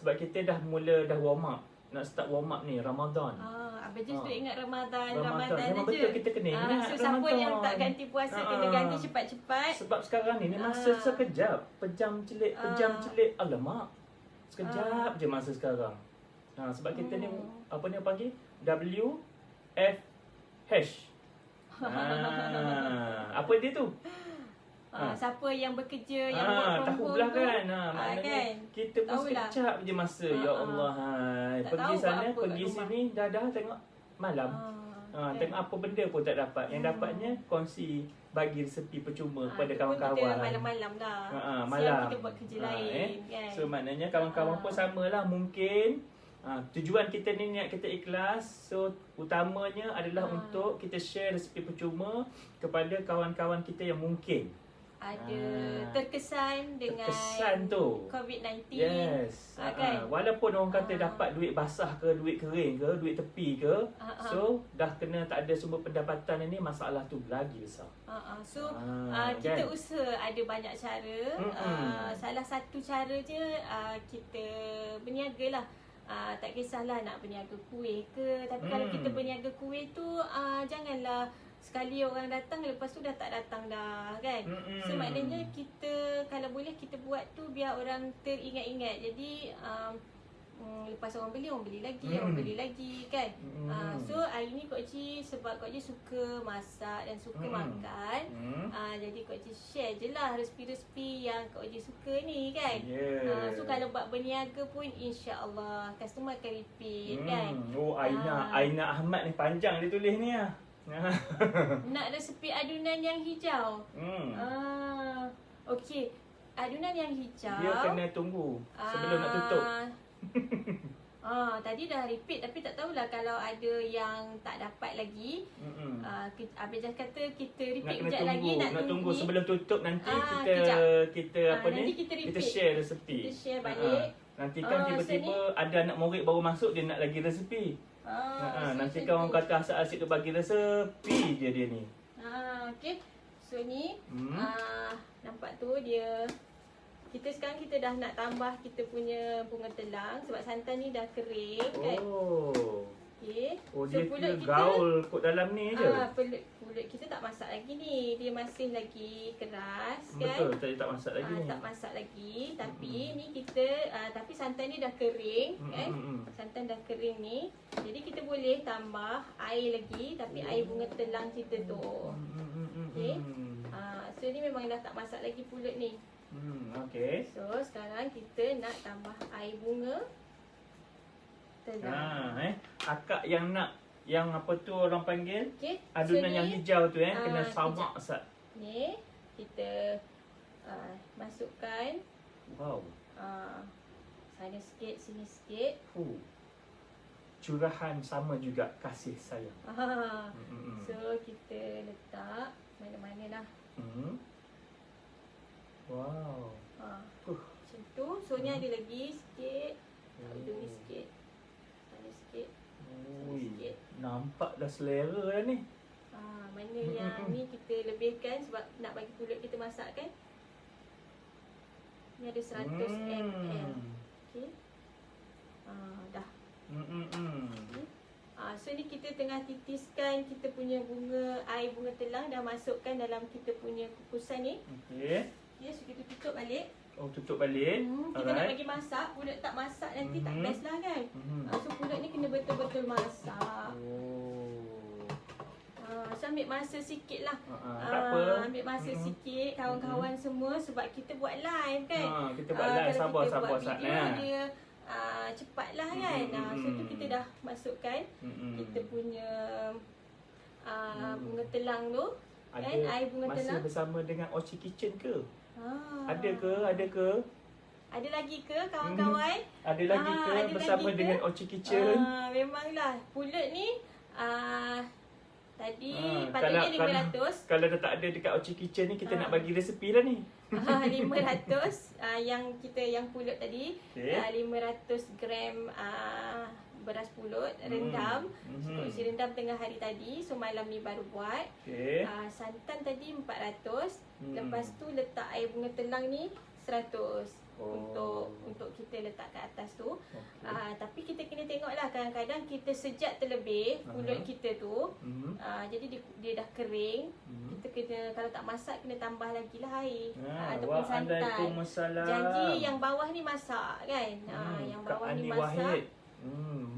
Sebab kita dah warm up. Nak start warm up ni Ramadan. Abang just duk ingat Ramadan Memang je. betul kita kena ingat So siapa Ramadan. yang tak ganti puasa kena ganti cepat-cepat. Sebab sekarang ni masa sekejap. Pejam celik. Alamak. Sekejap je masa sekarang. Sebab kita ni apa ni panggil? WFH. Apa dia tu? Siapa yang bekerja, yang buat tahu from belah home kan. tu, Maknanya kan? kita pun Tahulah. sekejap je masa. Ya Allah. Tak Pergi tahu buat sana, apa kat pergi rumah. sini, dah tengok malam. Kan? Tengok apa benda pun tak dapat. Yang dapatnya kongsi bagi resepi percuma kepada tu pun kawan-kawan. kita malam-malam dah. Malam. Siang kita buat kerja lain. Kan? So maknanya kawan-kawan pun samalah mungkin. Tujuan kita ni niat kita ikhlas. So utamanya adalah untuk kita share resepi percuma kepada kawan-kawan kita yang mungkin ada terkesan dengan tu COVID-19. Yes. Kan? Walaupun orang kata dapat duit basah ke, duit kering ke, duit tepi ke, so dah kena tak ada sumber pendapatan ini, masalah tu lagi besar. So kita kan? usaha ada banyak cara. Salah satu cara je kita berniaga lah. Tak kisahlah nak berniaga kuih ke, tapi kalau kita berniaga kuih tu janganlah sekali orang datang lepas tu dah tak datang dah kan. So maknanya kita kalau boleh kita buat tu biar orang teringat-ingat. Jadi lepas orang beli lagi kan. So hari ni Kak Cik sebab Kak Cik suka masak dan suka makan. Jadi Kak Cik share je lah resepi-resepi yang Kak Cik suka ni kan. So kalau buat berniaga pun insya-Allah customer akan repeat kan. Aina Ahmad ni panjang dia tulis ni lah. Nak resepi adunan yang hijau. Okey. Adunan yang hijau Dia kena tunggu sebelum nak tutup. Tadi dah repeat tapi tak tahulah kalau ada yang tak dapat lagi. Abang just kata kita repeat kejap lagi nak tunggu ni. sebelum tutup nanti kita apa nanti ni? kita Kita repeat. share resepi. Kita share balik. Nanti kan tiba-tiba ada anak murid baru masuk dia nak lagi resepi. Nanti kan orang kata asal-asal tu bagi resepi je dia ni. Okey. So ni nampak tu dia. Sekarang kita dah nak tambah kita punya bunga telang sebab santan ni dah kering kan. Okey. Dia kira gaul kot dalam ni je. Pulut kita tak masak lagi ni. Dia masih lagi keras kan. Betul, tadi tak masak lagi ni. Tak masak lagi tapi ni kita tapi santan ni dah kering kan. Santan dah kering ni. Jadi kita boleh tambah air lagi tapi air bunga telang kita tu. Okey. So ni memang dah tak masak lagi pulut ni. Okey. So sekarang kita nak tambah air bunga telang. Akak yang nak yang apa tu orang panggil Okey. adunan So, yang ni, hijau tu kena samak kejap. sat. Ni kita masukkan Wow. sana sikit, sini sikit. Curahan sama juga kasih sayang. So kita letak mana-manalah. Wow. Macam tu. So ni ada lagi sikit. Ujung ni sikit. Sana sikit. Ui, nampak dah selera dah ni. Mana yang ni kita lebihkan sebab nak bagi pulut kita masak kan. Ni ada 100 ml. Okey. Dah. Okay. So ni kita tengah titiskan kita punya air bunga telang, dah masukkan dalam kita punya kukusan ni. Okey. Okay, so kita tutup balik. Tutup balik. Kita nak bagi masak. Pulut tak masak nanti tak best lah kan. So pulut ni kena betul-betul masak. So ambil masa sikit lah. Tak apa. Ambil masa sikit kawan-kawan semua sebab kita buat live kan. Kita buat live, sabar kalau kita buat Sat. video dia cepat lah kan. So tu kita dah masukkan kita punya bunga telang tu. Kan? Air bunga telang. Masih bersama dengan Ochi Kitchen ke? Ada ke? Ada lagi ke kawan-kawan? Ada lagi ke ada bersama lagi ke? dengan Ochi Kitchen? Memanglah. Pulut ni tadi patutnya 500. Kalau dah tak ada dekat Ochi Kitchen ni, kita nak bagi resepi lah ni. 500 yang pulut tadi. 500 gram beras pulut rendam. So rendam tengah hari tadi. So malam ni baru buat. Santan tadi 400. Lepas tu letak air bunga telang ni 100 untuk kita letak kat atas tu. Tapi kita kena tengoklah, kadang-kadang kita sejak terlebih pulut kita tu. Jadi dia dah kering. Kita kena, kalau tak masak kena tambah lagi lah air ataupun santan. Janji yang bawah ni masak kan. Yang bawah ni masak.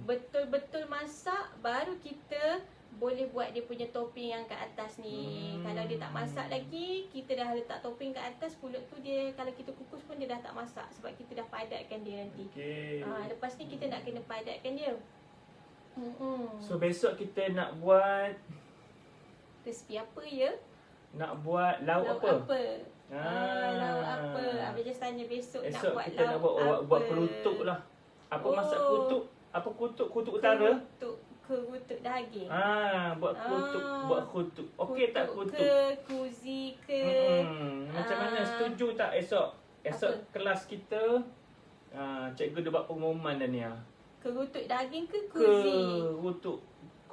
Betul-betul masak baru kita boleh buat dia punya topping yang kat atas ni. Kalau dia tak masak lagi, kita dah letak topping kat atas, pulut tu dia kalau kita kukus pun dia dah tak masak sebab kita dah padatkan dia nanti. Lepas ni kita nak kena padatkan dia. So besok kita nak buat resipi apa ya? Nak buat lauk apa? Lauk apa? Abang just tanya besok nak buat kita nak buat kerutuk lah. Apa masak kerutuk? Apa kutuk utara? Kerutuk daging. Buat kutuk. Okey tak kutuk? Ke kuzi ke. Macam mana? Setuju tak esok? Esok kelas kita cikgu dia buat pengumuman dah ni. Kerutuk daging ke kuzi?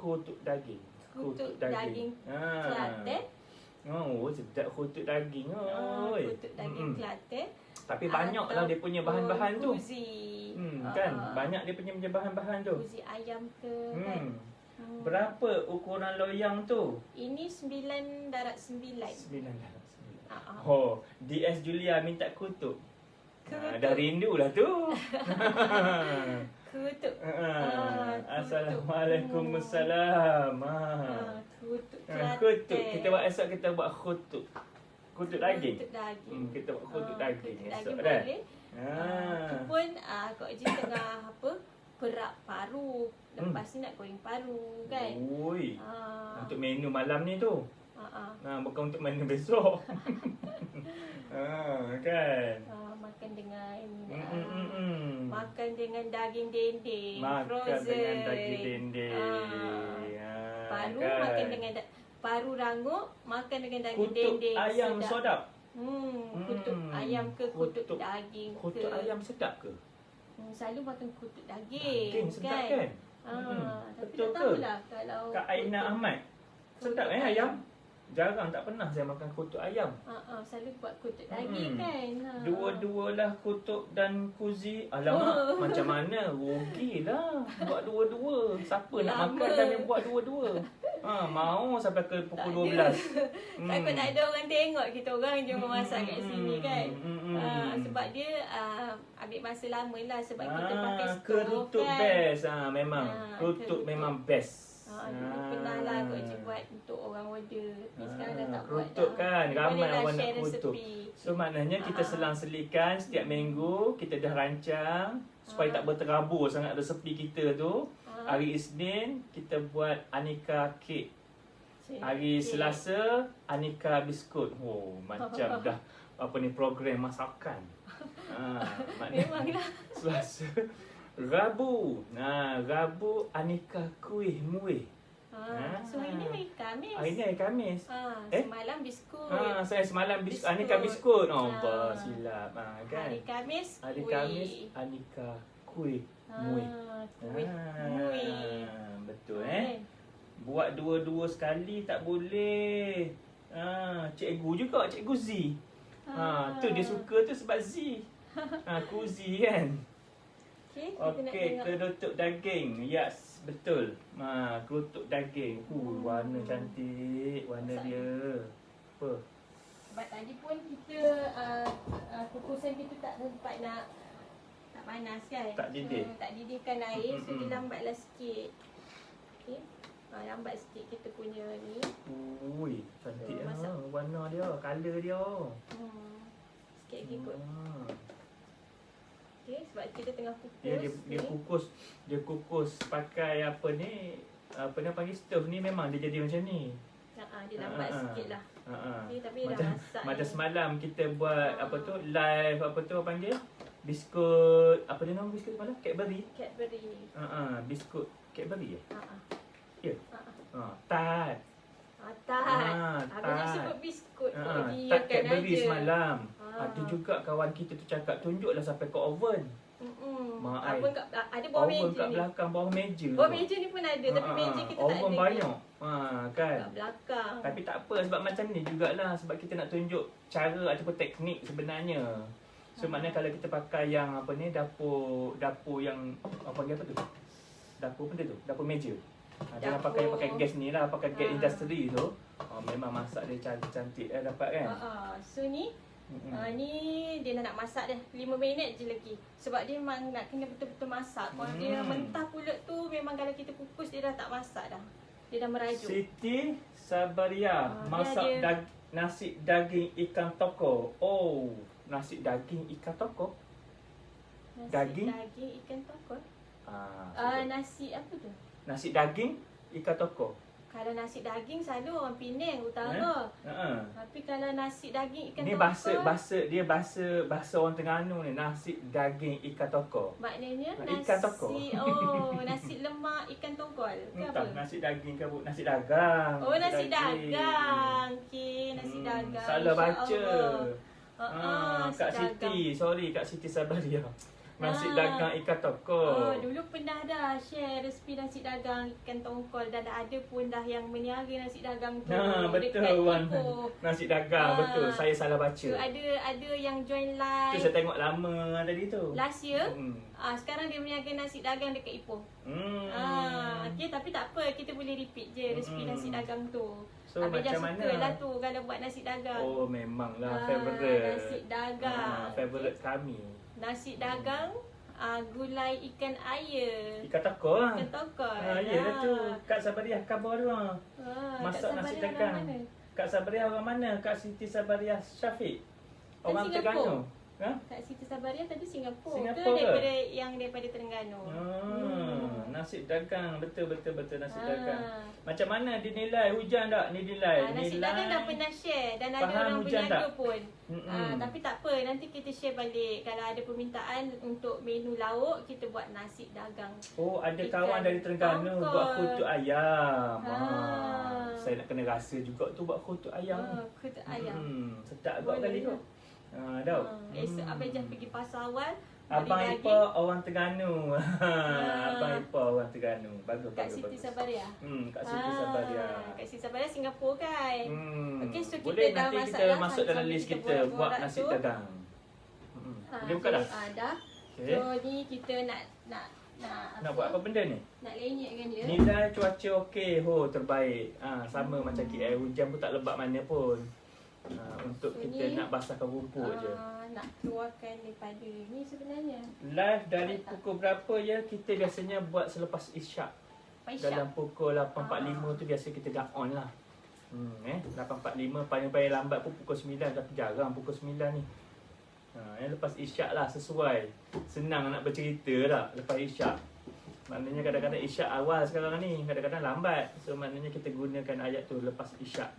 Kutuk daging. Kutuk daging. Kelantan. Sedap kutuk daging. Kutuk daging Kelantan. Tapi banyaklah dia punya bahan-bahan tu. Kuzi. Kan? Banyak dia punya bahan-bahan tu. Kuzi ayam ke kan? Berapa ukuran loyang tu? Ini 9 darab 9. 9 darab 9. DS Julia minta kutuk. Dah rindu lah tu. Kutuk. Assalamualaikum. Kutuk. Kita buat esok kita buat kutuk. Kutuk daging. Kita buat kutuk daging esok dah. Tu pun Kak Haji tengah perak paru. Lepas ni nak goreng paru kan. Untuk menu malam ni tu. Bukan untuk menu besok. Kan. Makan dengan daging dendeng frozen. Paru kan. Makan dengan paru rangup, makan dengan daging dendeng. Kutuk ayam sedap. Kutuk ayam ke kutuk daging ke? Kutuk ayam sedap ke? Selalu makan kutuk daging sedap kan? Tapi tak tahulah kalau Kak Aina Ahmad sedap ayam. Jarang, tak pernah saya makan kutuk ayam. Selalu buat kutuk daging kan. Dua-dualah kutuk dan kuzi. Alamak, macam mana? Rugilah buat dua-dua. Siapa nak makan dan dia buat dua-dua? Mau sampai ke pukul 12. Takut tak ada orang tengok kita orang je memasak kat sini kan. Sebab dia ambil masa lama lah sebab kita pakai stove kerutuk kan. best. Memang kerutuk memang best. Dulu pernah lah kot je buat untuk orang order. Tapi sekarang dah tak buat kerutuk dah. kan, Boleh ramai lah orang nak share kerutuk. resepi. So maknanya kita selang-selikan setiap minggu kita dah rancang supaya tak berterabur sangat resepi kita tu. Hari Isnin kita buat aneka kek. Hari Selasa aneka biskut. Oh, macam dah apa ni program masakan. Memanglah. Selasa. Rabu. Rabu aneka kuih muih. So hari ni hari Khamis. Hari ni hari Khamis. Semalam biskut. Saya semalam Biskut. aneka biskut. Oh, silap kan. Hari Khamis Hari kuih. Khamis aneka kuih muih. Kuih muih. Betul Buat dua-dua sekali tak boleh. Cikgu juga, Cikgu Z. Tu dia suka tu sebab Z. Kuzi kan. Okey, kerutuk daging. Yes, betul. Kerutuk daging. Warna cantik, warna dia. Apa? Sebab tadi pun kita kukusan kita tak sempat nak tak panas kan. Tak didih. Tak didihkan air, so dia lambatlah sikit. Okey. Lambat sikit kita punya ni. Ui, cantik warna dia, color dia. Sikit lagi kot. Okey, sebab kita tengah kukus. Dia kukus pakai apa ni? Apa nak panggil stove ni memang dia jadi macam ni. Dia lambat sikit lah. Tapi dah masak. Macam semalam kita buat apa tu live apa tu panggil? Biskut, apa dia nama biskut semalam? Cadbury. Biskut Cadbury Ya. Tart. Tart. Abang sebut biskut kot. Tart Cadbury semalam. Ada juga kawan kita tu cakap tunjuklah sampai ke oven. Ada bawah meja oven kat ni. belakang bawah meja. Bawah meja ni pun ada tapi meja kita tak ada. Oven banyak. Kan. Kat belakang. Tapi tak apa sebab macam ni jugalah sebab kita nak tunjuk cara ataupun teknik sebenarnya. So maknanya kalau kita pakai yang apa ni dapur yang apa panggil apa tu? Dapur benda tu, dapur meja. Jangan pakai gas ni lah, pakai gas industri tu. Memang masak dia cantik dapat kan. So ni ni dia nak masak dah 5 minit je lagi. Sebab dia memang nak kena betul-betul masak. Kalau dia mentah pulut tu memang kalau kita kukus dia dah tak masak dah. Dia dah merajuk. Siti Sabaria masak nasi daging ikan toko. Oh, nasi daging ikan toko. Daging ikan toko. Nasi apa tu? Nasi daging ikan toko. Kalau nasi daging selalu orang Penang utara. Tapi kalau nasi daging ikan ni toko ni bahasa orang Terengganu ni, nasi daging ikan toko. Maknanya ikan toko. Nasi lemak ikan tongkol ke apa? Nasi daging ke nasi dagang. Nasi dagang. Okey, nasi dagang. Salah baca. Kak Siti, sorry Kak Siti Sabaria. Nasi dagang ikan toko. Dulu pernah dah share resipi nasi dagang ikan tongkol dan ada pun dah yang meniaga nasi dagang tu. Betul Wan. Nasi dagang betul. Saya salah baca. So ada yang join live. Tu saya tengok lama tadi tu. Last year. Sekarang dia meniaga nasi dagang dekat Ipoh. Okey, tapi tak apa, kita boleh repeat je resipi nasi dagang tu. So Abang macam mana? Sukalah tu kalau buat nasi dagang. Oh memanglah favorite. Nasi dagang. Favorite kami. Nasi dagang, gulai ikan air. Ikan toko lah. Ikan toko. Yalah tu. Kak Sabariah khabar tu. Masak nasi dagang. Kak Sabariah orang mana? Kak Siti Sabariah Syafiq. Orang Terengganu. Kak Siti Sabariah tadi Singapura ke daripada Terengganu? Nasi dagang betul nasi dagang. Macam mana dinilai? Hujan tak ni nilai? Nasi dagang dah pernah share dan ada orang berniaga pun. Tapi tak apa, nanti kita share balik. Kalau ada permintaan untuk menu lauk, kita buat nasi dagang. Oh, ada kawan dari Terengganu buat kutu ayam. Saya nak kena rasa juga tu buat kutu ayam. Kutu ayam. Sedap agak kali tu. Dah. Esok Abang Jah pergi pasar awal. Abang Ipa orang Terengganu. Abang Ipa orang Terengganu. Bagus. Kak Siti Sabaria. Kak Siti Sabaria. Kak Siti Sabaria Singapura kan. Okey, so boleh kita dah nanti masak kita masuk dalam list kita buat nasi dagang. Boleh buka dah? Dah. Okay. So ni kita nak buat apa benda ni? Nak lenyekkan dia. Nilai cuaca okey, terbaik. Sama macam KL, hujan pun tak lebat mana pun. Untuk so kita nak basahkan rumput je. Nak keluarkan daripada ni sebenarnya. Live dari pukul berapa ya? Kita biasanya buat selepas isyak. Isyak. dalam pukul 8.45 tu biasa kita dah on lah. 8.45 paling lambat pun pukul 9, tapi jarang pukul 9 ni. Lepas isyak lah, sesuai. Senang nak bercerita lah lepas isyak. Maknanya kadang-kadang isyak awal sekarang ni, kadang-kadang lambat. So maknanya kita gunakan ayat tu lepas isyak.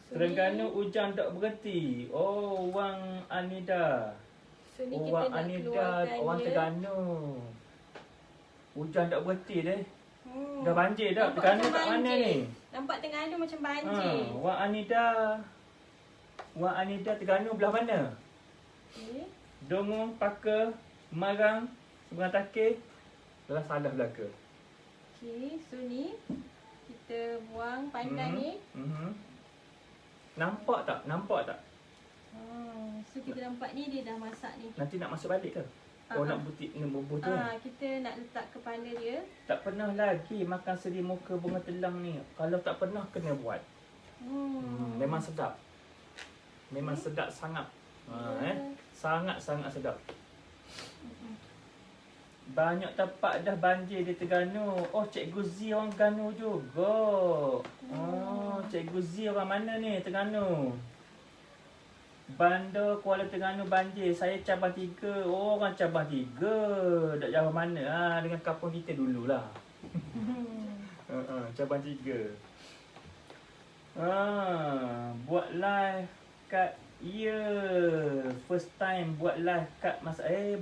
Terengganu hujan tak berhenti. Oh, Wang Anida. So ni Oh, kita Wang nak Anida, keluarkan orang dia. Terengganu. Hujan tak berhenti deh. Hmm. Dah banjir dah. Nampak Terengganu macam kat mana banjir. ni? Nampak Terengganu macam banjir. Wang Anida. Wang Anida Terengganu belah mana? Okay. Dongong, Paka, Marang, Seberang Takir. Belah salah belaka. Okay, so ni kita buang pandan ni. Nampak tak? Nampak tak? So kita nampak ni dia dah masak ni. Nanti nak masuk balik ke? Oh, nak butik bubuh tu kan? Kita nak letak kepala dia. Tak pernah lagi makan seri muka bunga telang ni. Kalau tak pernah, kena buat. Memang sedap. Memang sedap sangat. Sangat-sangat sedap. Banyak tempat dah banjir di Terengganu. Oh, Cikgu Z orang Terengganu juga. Oh, Cikgu Z orang mana ni Terengganu? Bandar Kuala Terengganu banjir. Saya cabang 3. Oh, orang cabang 3. Tak jauh mana dengan kampung kita dululah. Cabang 3. Buat live kat first time buat live kat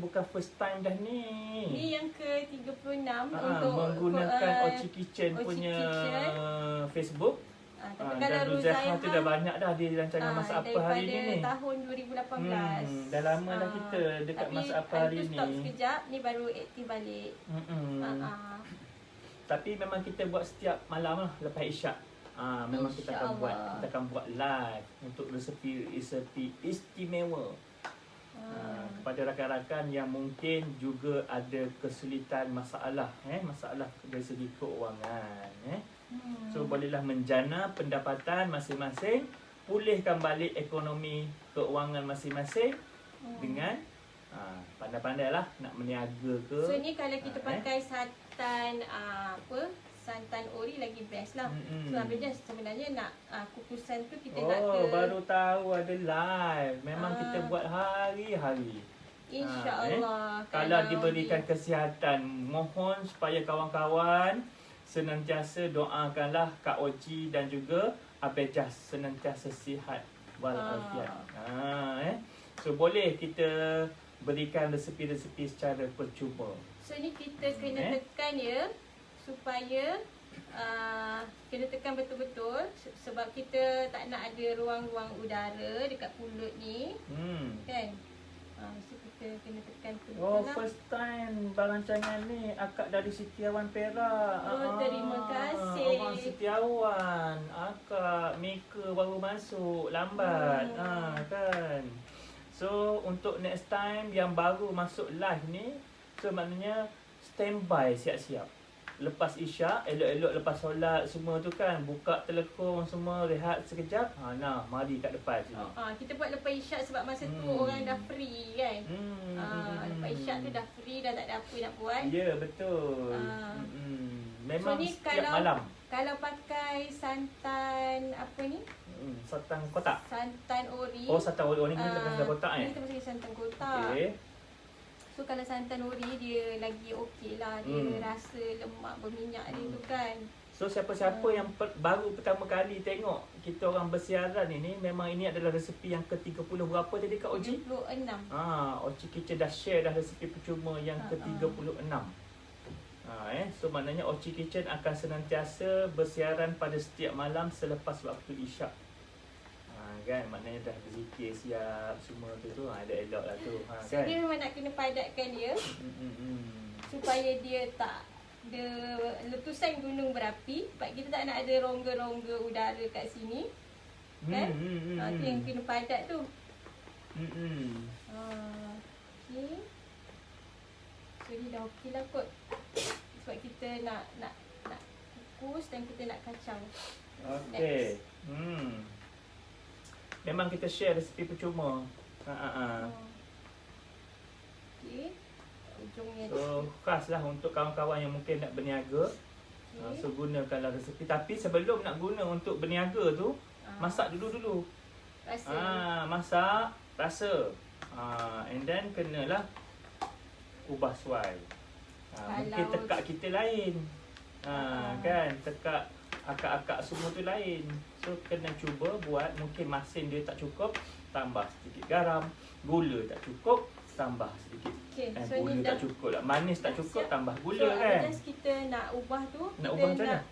bukan first time dah ni. Ni yang ke-36 untuk menggunakan Ochi Kitchen punya Facebook. Tapi Dan kalau Ruzaifah tu dah banyak dah dia rancangan masak apa hari ni. Daripada tahun 2018. Dah lama dah kita dekat masak apa hari ni. Tapi stop sekejap, ni baru aktif balik. Tapi memang kita buat setiap malam lah lepas isyak. Memang kita akan buat live untuk resepi istimewa. Kepada rakan-rakan yang mungkin juga ada kesulitan masalah dari segi keuangan. So bolehlah menjana pendapatan masing-masing, pulihkan balik ekonomi keuangan masing-masing dengan pandai-pandailah nak meniaga ke. So ni kalau kita pakai santan santan ori lagi best lah. So habisnya sebenarnya nak kukusan tu kita nak ke. Baru tahu ada live. Memang kita buat hari-hari. InsyaAllah. Kalau diberikan kesihatan, mohon supaya kawan-kawan senantiasa doakanlah Kak Oci dan juga Abel Jas senantiasa sihat walafiat. So boleh kita berikan resepi-resepi secara percuma. So ni kita kena tekan ya, supaya kena tekan betul-betul sebab kita tak nak ada ruang-ruang udara dekat pulut ni. Kan? So kita kena tekan betul-betul lah. First time barancangan ni akak dari Setiawan Perak. Terima kasih. Orang Setiawan. Akak Mika baru masuk lambat. Kan. So untuk next time yang baru masuk live ni, so maknanya standby siap-siap. Lepas isyak, elok-elok lepas solat semua tu kan, buka telekong semua, rehat sekejap. Mari kat depan sini. Kita buat lepas isyak sebab masa tu orang dah free kan. Lepas isyak tu dah free, dah tak ada apa nak buat. Ya, betul. Memang so, setiap malam. Kalau pakai santan apa ni? Santan kotak. Santan ori. Santan ori ni kita pasal kotak Ni kita pasal santan kotak. Okey. So kalau santan ori dia lagi okey lah. Dia rasa lemak berminyak dia tu kan. So siapa-siapa yang baru pertama kali tengok kita orang bersiaran ini, memang ini adalah resepi yang ke-30 berapa tadi Kak Oci? 36. Oci Kitchen dah share dah resepi percuma yang ke-36. So maknanya Oci Kitchen akan senantiasa bersiaran pada setiap malam selepas waktu isyak. Kan, maknanya dah berzikir siap semua tu ada elok lah tu. So dia memang nak kena padatkan dia. Supaya dia tak ada letusan gunung berapi. Sebab kita tak nak ada rongga-rongga udara kat sini. Kan? Tu yang kena padat tu. Okay. So ni dah okey lah kot. Sebab kita nak kukus dan kita nak kacang. Okay. Memang kita share resepi percuma. Okay. ujungnya So khas lah untuk kawan-kawan yang mungkin nak berniaga. So gunakanlah resepi. Tapi sebelum nak guna untuk berniaga tu, masak dulu. rasa. Masak, rasa. And then kenalah ubah suai. Mungkin tekak kita lain. Kan, tekak akak-akak semua tu lain. So kena cuba buat. Mungkin masin dia tak cukup, tambah sedikit garam. Gula tak cukup, tambah sedikit. So Gula ni tak cukup lah. Manis tak cukup, tambah gula so, kan. just kita nak ubah tu, Nak kita ubah macam mana?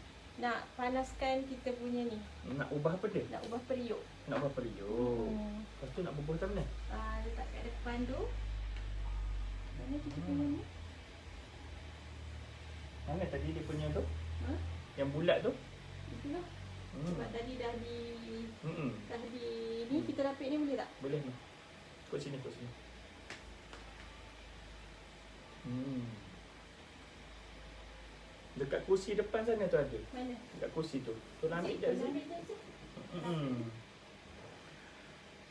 nak panaskan kita punya ni. Nak ubah apa dia? Nak ubah periuk. Nak ubah periuk. Lepas tu nak bubuh macam mana? Letak kat depan tu. Mana kita punya ni? Mana tadi dia punya tu? Ha? Yang bulat tu? Itulah. Sebab tadi dah di ni, kita lapik ni boleh tak? Boleh ni. Kut sini. Dekat kursi depan sana tu ada. Mana? Dekat kursi tu. Tu nak ambil kat sini.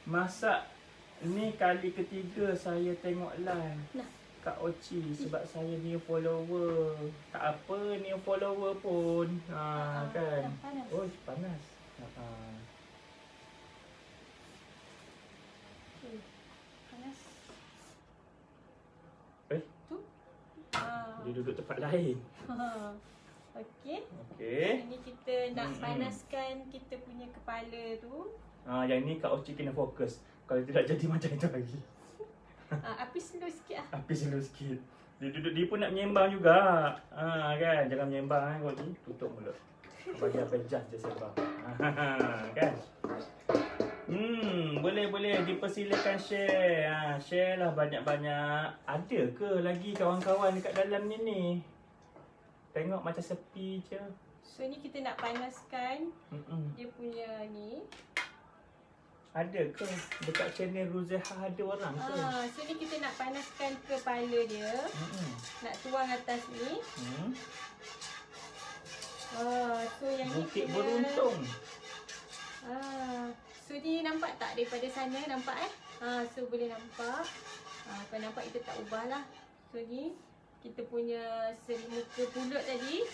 Masak ni kali ketiga saya tengok live Kak Oci sebab saya new follower. Tak apa new follower pun. Kan. Panas. Oh, panas. Panas. Tu? Dia duduk tempat lain. Okey. Okey. Ini kita nak panaskan kita punya kepala tu. Yang ni Kak Oci kena fokus. Kalau tidak jadi macam itu lagi. Api slow sikit lah. Api slow sikit. Dia pun nak menyembang juga. Kan, jangan menyembang kan Kak Oci. Tutup mulut. Bagi apa jas je sembang. Kan? Boleh dipersilakan share. Share lah banyak-banyak. Ada ke lagi kawan-kawan dekat dalam ni? Tengok macam sepi je. So ni kita nak panaskan dia punya ni. Ada ke dekat channel Ruzeha ada orang ke? So ni kita nak panaskan kepala dia. Nak tuang atas ni. So yang Bukit ni Beruntung. So ni nampak tak daripada sana, nampak so boleh nampak. Kalau nampak kita tak ubah lah. So ni kita punya seri muka pulut tadi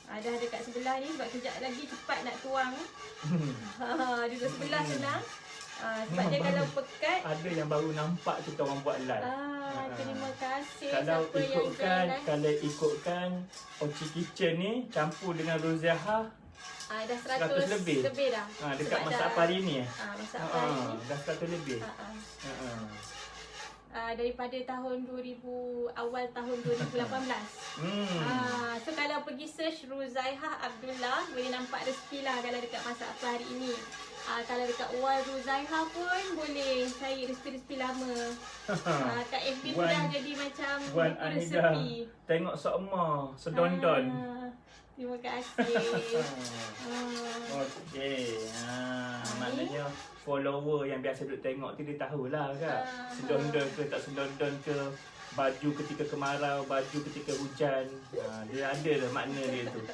dah dekat sebelah ni sebab kejap lagi cepat nak tuang. Duduk sebelah senang. Sebab dia kalau pekat. Ada yang baru nampak kita orang buat live. Terima kasih Kalau siapa yang ikutkan Oci Kitchen ni campur dengan Ruzeha dah 100 lebih dah. Dekat sebab masak pari ni masak pari ni dah 100 lebih. Daripada tahun 2000, awal tahun 2018. So kalau pergi search Ruzaihah Abdullah boleh nampak resipi lah kalau dekat masak apa hari ini. Kalau dekat Wal Ruzaihah pun boleh cari resipi-resipi lama. Kat FB tu dah jadi macam buku resepi. Tengok Sokma sedondon. Terima kasih. Okey. Maknanya follower yang biasa duk tengok tu dia tahulah kan. Sedondon ke tak sedondon ke, baju ketika kemarau, baju ketika hujan. Dia ada lah makna dia tu.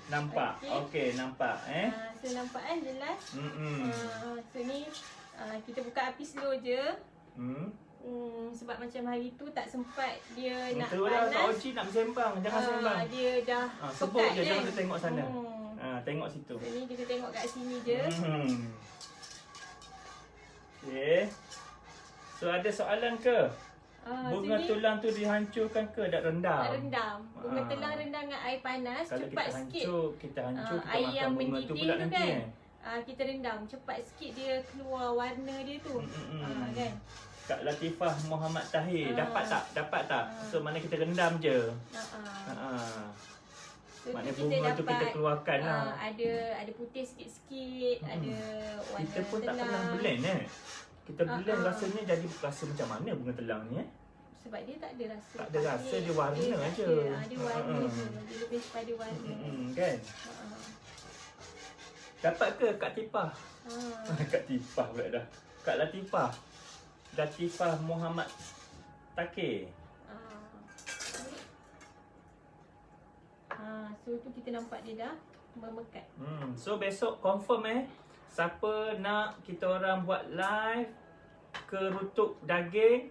Nampak? Okey, nampak So nampak kan jelas? So ni kita buka api slow je. Sebab macam hari tu tak sempat dia nak betul panas. Betul lah, Kak Oci nak bersembang. Jangan sembang. Dia dah sebut pekat je, kan? jangan tengok sana. Tengok situ. So ni kita tengok kat sini je. Okay. So ada soalan ke? Bunga sini, tulang tu dihancurkan ke tak rendam? tak rendam. Bunga tulang rendam dengan air panas. Kalau cepat sikit. Kita hancur, kita air makan yang bunga tu mendidih pula tu nanti kan. Kita rendam. Cepat sikit dia keluar warna dia tu. Kan? Kak Latifah Muhammad Tahir, dapat tak? Dapat tak? So mana kita rendam je. So, maknanya bunga tu kita keluarkan lah. Ada putih sikit-sikit, ada warna kita pun telang. tak pernah blend Kita blend rasanya jadi rasa macam mana bunga telang ni Sebab dia tak ada rasa. Tak ada rasa, dia warna je. Dia warna je. Dia lebih kepada warna. Kan? Dapat ke Kak Tipah? Kak Tipah pula dah. Kak Latifah. Latifah Muhammad Takir. So tu kita nampak dia dah memekat. So besok confirm siapa nak kita orang buat live kerutuk daging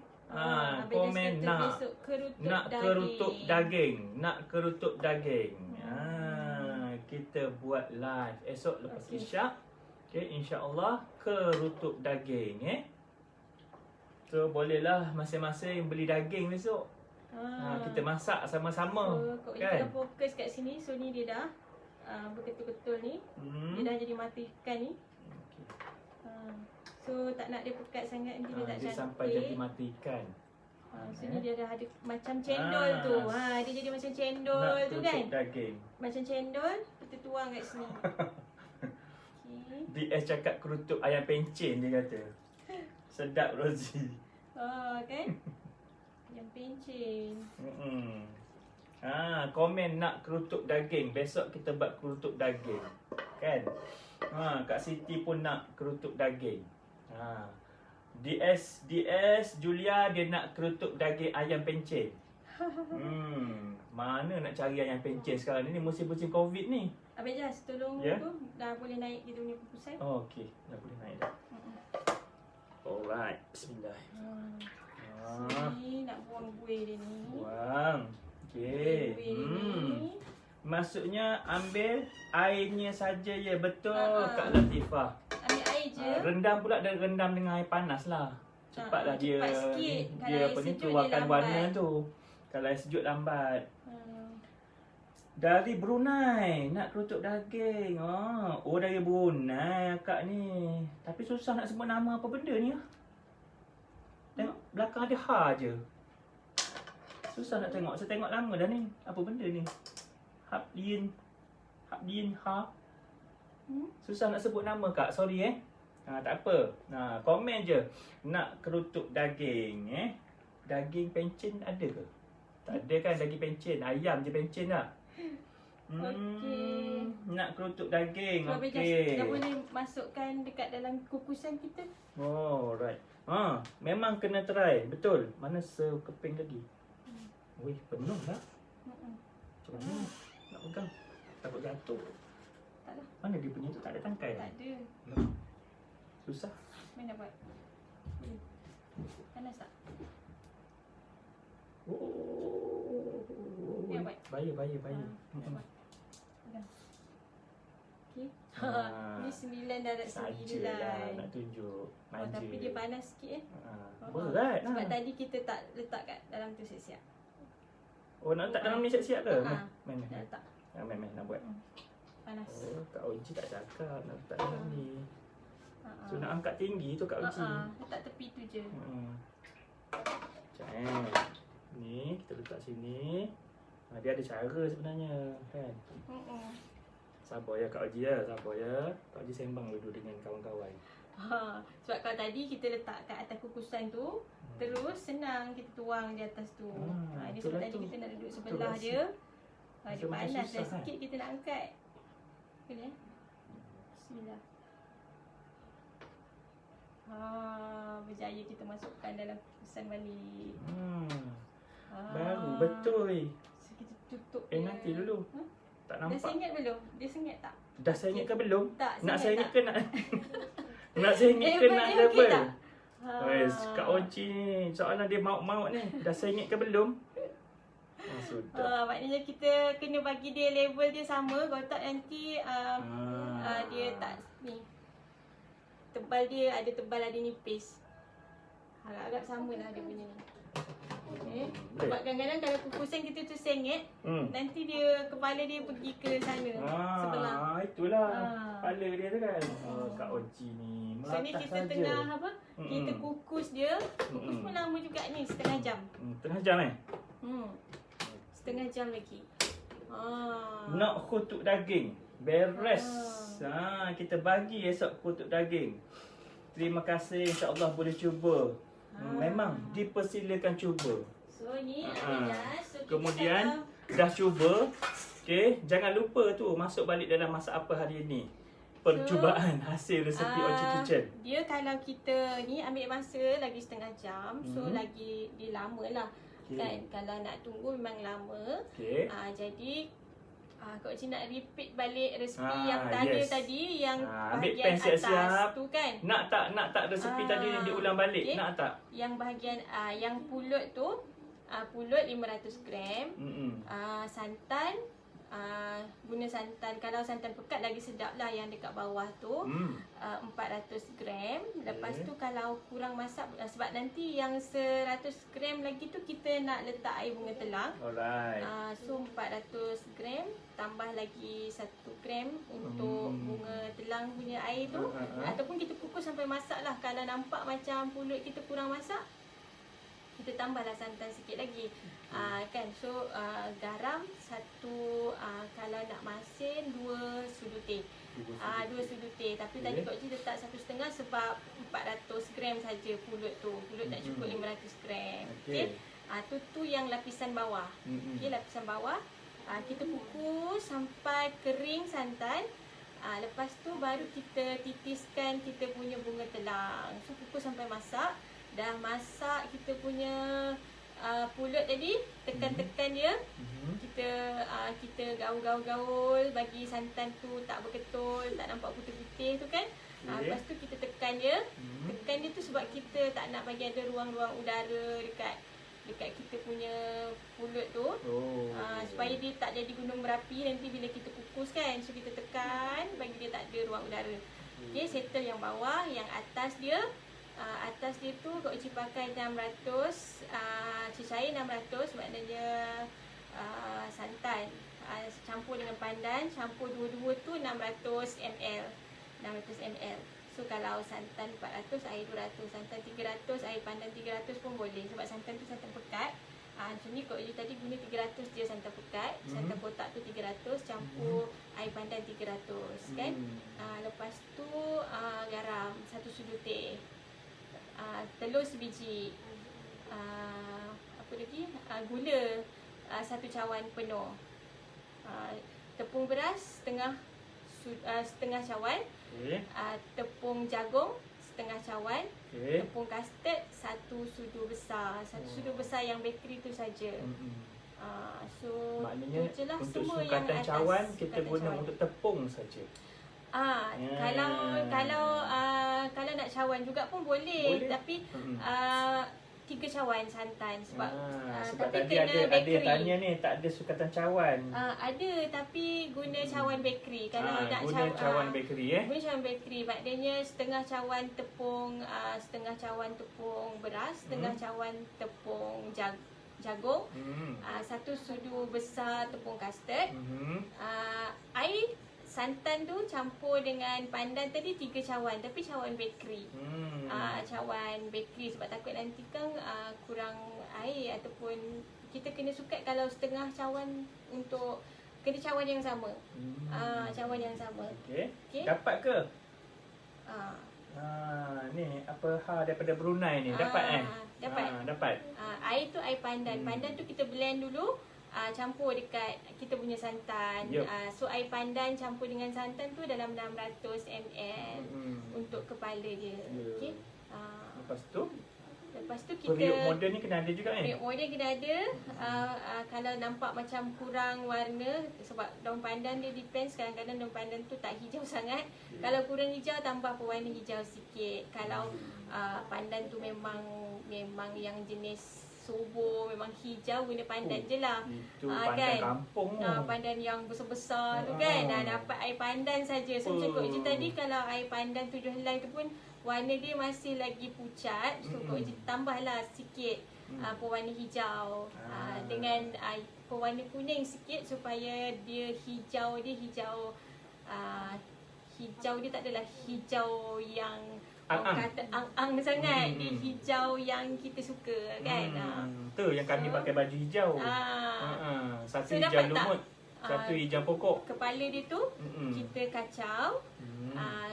Komen nak kerutuk daging. Nak kerutuk daging. Kita buat live esok lepas isyak. Okay, insya-Allah kerutuk daging So bolehlah masing-masing beli daging besok. Kita masak sama-sama. Kok kan? kita fokus kat sini. So ni dia dah betul-betul ni. Dia dah jadi mata ikan ni. So tak nak dia pekat sangat, nanti dia tak dia cantik. sampai jadi mata ikan. So ni dia dah ada macam cendol tu. Dia jadi macam cendol Nak tu kan. kerutuk daging. Macam cendol, kita tuang kat sini. DS cakap kerutuk ayam pencen dia kata. Sedap Rozi. Kan? Yang pencen. Komen nak kerutuk daging. Besok kita buat kerutuk daging. Kan? Kak Siti pun nak kerutuk daging. DS Julia dia nak kerutuk daging ayam pencen. Mana nak cari ayam pencen sekarang ni musim-musim Covid ni. Abang Jas, tolong tu dah boleh naik kita punya kukusan. Okey, dah boleh naik dah. Alright, bismillah. Ni nak buang buih dia ni. Buang. Okey. Maksudnya ambil airnya saja ya, betul Kak Latifah. Ambil air je. Rendam pula dan rendam dengan air panas lah. Cepatlah dia. Cepat sikit. Dia apa ni keluarkan warna tu. Kalau air sejuk lambat. Dari Brunei nak kerutuk daging. Dari Brunei akak ni. Tapi susah nak sebut nama apa benda ni. Tengok belakang ada ha je. Susah nak tengok. Saya tengok lama dah ni. Apa benda ni? Habdien ha. Susah nak sebut nama kak. Sorry tak apa. Komen je. Nak kerutuk daging Daging pencen ada ke? Tak ada kan daging pencen. Ayam je pencen tak? Okey. Nak kerutuk daging. Okey. Dah boleh masukkan dekat dalam kukusan kita. Right. Memang kena try. Betul. Mana sekeping lagi? Wih, penuh lah. Macam mana nak pegang? Takut jatuh. Tak lah. Mana dia punya tu tak ada tangkai? Tak ada. Susah. Mana buat? Panas tak? Biar buat. Bahaya. Okey. Ni 9 darab 9. Sajalah nak tunjuk. Manja. Tapi dia panas sikit Berat lah. Sebab tadi kita tak letak kat dalam tu siap-siap. Nak letak dalam ni siap-siap ke? Main. Dah letak. Main nak buat. Panas. Kak Oji tak cakap nak letak dalam ni. So nak angkat tinggi tu Kak Oji. Letak tepi tu je. Macam ni kita letak sini. Dia ada cara sebenarnya kan. Sabar ya Kak Oji ya, sabar ya. Kak Oji sembang dulu dengan kawan-kawan. Sebab kalau tadi kita letak kat atas kukusan tu, terus senang kita tuang di atas tu. Ini sebab tadi kita nak duduk sebelah dia. Dia panas dah sikit kita nak angkat. Boleh Bismillah. Berjaya kita masukkan dalam kukusan balik. Baru betul. So kita tutup nanti dulu. Tak nampak. Dah sengit belum? Dia sengit tak? Dah sengit ke belum? Tak, nak sengit tak? ke nak nak sengit ke nak level? Okay tak? Kak Oji ni soalan dia maut-maut ni. Dah sengit ke belum? Sudah. Maknanya kita kena bagi dia level dia sama. Kalau tak nanti dia tak ni. Tebal dia ada tebal ada nipis. Agak-agak samalah dia punya ni. Sebab kadang-kadang kalau kukusan kita tu sengit, nanti dia kepala dia pergi ke sana sebelah. Itulah kepala dia tu kan. Kak Oji ni so ni kita saja. Tengah apa? Kita kukus dia. Kukus pun lama juga ni, setengah jam. Setengah jam Setengah jam lagi. Nak kutuk daging. Beres. Kita bagi esok kutuk daging. Terima kasih, insya-Allah boleh cuba. Memang dipersilakan cuba. So ni kemudian dah cuba. Okey, jangan lupa tu masuk balik dalam masa apa hari ini. Percubaan hasil resepi Oji Kitchen. Dia kalau kita ni ambil masa lagi setengah jam, so lagi dia lama lah. Kan kalau nak tunggu memang lama. Jadi Kak Oci nak repeat balik resipi yang tanda yes. tadi, yang Ambil bahagian pen atas siap-siap. tu kan. Nak tak resepi tadi ni diulang balik? Okay. Nak tak? Yang bahagian yang pulut tu, pulut 500 gram. Santan, guna santan, kalau santan pekat lagi sedap lah, yang dekat bawah tu 400 gram. Lepas tu kalau kurang masak, sebab nanti yang 100 gram lagi tu kita nak letak air bunga telang. Alright. So 400 gram tambah lagi 1 gram untuk bunga telang punya air tu. Ataupun kita kukus sampai masak lah. Kalau nampak macam pulut kita kurang masak, kita tambahlah santan sikit lagi. Kan. So garam 1, kalau nak masin 2 sudu teh. 2 sudu teh. Tapi tadi Kak Oci letak 1,5 sebab 400 gram saja pulut tu. Pulut tak cukup 500 gram. Okey. Tu yang lapisan bawah. Okey, lapisan bawah. Kita kukus sampai kering santan. Lepas tu baru kita titiskan kita punya bunga telang. So kukus sampai masak. Dah masak kita punya pulut tadi, tekan-tekan dia. Kita gaul-gaul bagi santan tu tak berketul, tak nampak putih-putih tu kan. Lepas tu kita tekan dia. Tekan dia tu sebab kita tak nak bagi ada ruang-ruang udara dekat kita punya pulut tu. Supaya dia tak jadi gunung berapi nanti bila kita kukus kan. So kita tekan bagi dia tak ada ruang udara. Okay, settle yang bawah. Yang atas dia tu Kak Oci pakai 600, cecair 600, maknanya santan campur dengan pandan, campur dua-dua tu 600 ml. So kalau santan 400, air 200, santan 300, air pandan 300 pun boleh. Sebab santan tu santan pekat. Macam ni Kak Oci tadi guna 300 je santan pekat. Santan kotak tu 300, campur air pandan 300 kan. Lepas tu garam 1 sudu teh. Telur sebiji. Apa lagi? Gula 1 cawan penuh. Tepung beras setengah cawan. Tepung jagung setengah cawan. Tepung kastard 1 sudu besar. 1 sudu besar yang bakery tu saja. So maknanya tu je lah untuk semua sukatan yang atas, cawan kita guna cawan. untuk tepung saja. Kalau nak cawan juga pun boleh. Tapi 3 cawan santan sebab tapi tadi kena ada bakery. yang tanya ni tak ada sukatan cawan. Ada tapi guna cawan bakery. Kalau nak guna cawan bakery guna cawan bakery, maknanya setengah cawan tepung beras, setengah cawan tepung jagung, 1 sudu besar tepung kastard, air. Santan tu campur dengan pandan tadi 3 cawan, tapi cawan bakery. Cawan bakery sebab takut nanti kan kurang air, ataupun kita kena sukat kalau setengah cawan untuk kena cawan yang sama. Cawan yang sama. Okey. Dapat ke? Ni apa daripada Brunei ni dapat dapat. Air tu air pandan. Pandan tu kita blend dulu. Campur dekat kita punya santan. So air pandan campur dengan santan tu dalam 600 ml untuk kepala dia. Okey. Lepas tu kita periuk moden ni kena ada juga kan? Periuk moden kena ada. Kalau nampak macam kurang warna, sebab daun pandan dia depends, kadang-kadang daun pandan tu tak hijau sangat. Kalau kurang hijau tambah pewarna hijau sikit. Kalau pandan tu memang yang jenis subur, memang hijau, guna pandan je lah. Itu pandan kampung tu. Pandan yang besar-besar tu kan. Dapat air pandan saja. So macam Kak Oci tadi, kalau air pandan 7 helai tu pun warna dia masih lagi pucat. So Kak Oci tambahlah sikit pewarna hijau dengan pewarna kuning sikit supaya dia hijau dia tak adalah hijau yang kata ang-ang sangat. Dia hijau yang kita suka kan. Tu yang kami pakai baju hijau. Satu so hijau lumut, satu hijau pokok. Kepala dia tu kita kacau.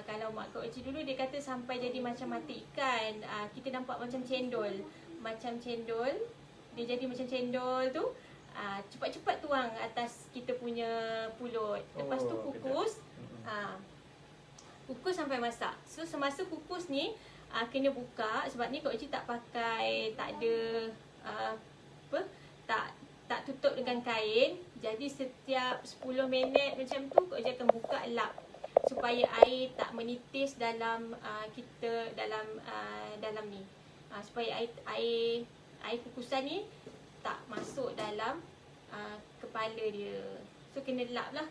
Kalau mak Kak Oci dulu dia kata sampai jadi macam mata ikan. Kita nampak macam cendol. Dia jadi macam cendol tu. Cepat-cepat tuang atas kita punya pulut. Lepas tu kukus. Kukus sampai masak. So semasa kukus ni kena buka. Sebab ni Kak Oci tak pakai, tak ada tak tutup dengan kain. Jadi setiap 10 minit macam tu Kak Oji akan buka lap supaya air tak menitis dalam dalam ni. Supaya air kukusan ni tak masuk dalam kepala dia. So kena lap lah.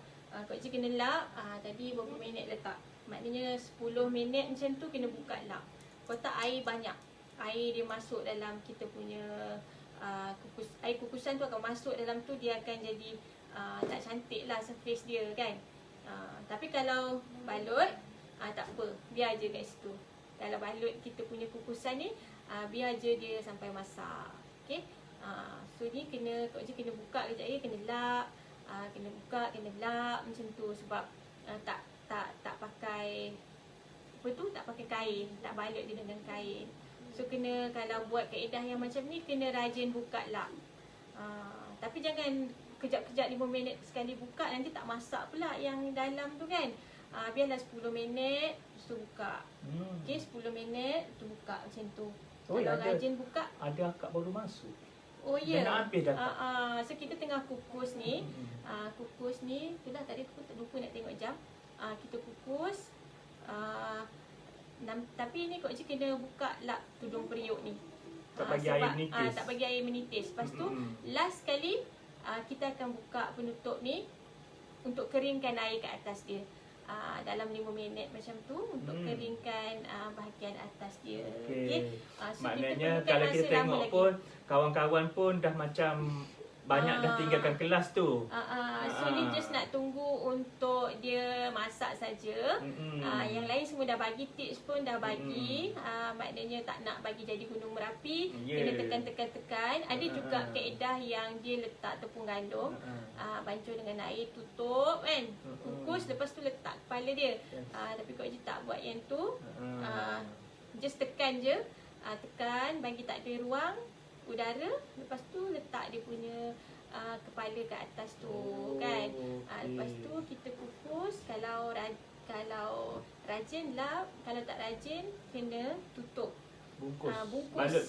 Kak Oji kena lap. Tadi berapa minit letak? Maknanya 10 minit macam tu kena buka lap. Kalau tak air banyak, air dia masuk dalam kita punya air kukusan tu akan masuk dalam tu, dia akan jadi tak cantik lah surface dia kan. Tapi kalau balut tak apa, biar je kat situ. Kalau balut kita punya kukusan ni biar je dia sampai masak. Okay. So ni Kak Oji kena buka kejap lagi, kena lap, kena buka, kena lap macam tu. Sebab tak pakai apa tu, tak pakai kain, tak balut dia dengan kain. So kalau buat kaedah yang macam ni kena rajin buka lap. Tapi jangan kejap-kejap 5 minit sekali buka, nanti tak masak pula yang dalam tu kan. Biarlah 10 minit lepas tu buka. Okay, 10 minit tu buka macam tu. Kalau rajin buka. Ada akak baru masuk. Oh ya. Dah nak habis dah. So kita tengah kukus ni. Kukus ni, itulah tadi aku lupa nak tengok jam. Kita kukus. Tapi ni Kak Oji kena buka lap tudung periuk ni. Tak bagi air menitis. Tak bagi air menitis. Lepas tu last sekali kita akan buka penutup ni untuk keringkan air kat atas dia. Dalam 5 minit macam tu untuk keringkan bahagian atas dia. Okay. So maknanya kalau kita tengok pun kawan-kawan pun dah macam banyak dah tinggalkan kelas tu. So ni just nak tunggu untuk dia masak saja. Yang lain semua dah bagi tips pun dah bagi. Maknanya tak nak bagi jadi gunung Merapi, kena tekan. Ada juga kaedah yang dia letak tepung gandum, bancuh dengan air, tutup kan, kukus, lepas tu letak kepala dia. Tapi Kak Oji tak buat yang tu. Just tekan je, tekan bagi tak ada ruang udara, lepas tu letak dia punya kepala kat atas tu kan. Lepas tu kita kukus. Kalau rajin lap, kalau tak rajin kena tutup, bungkus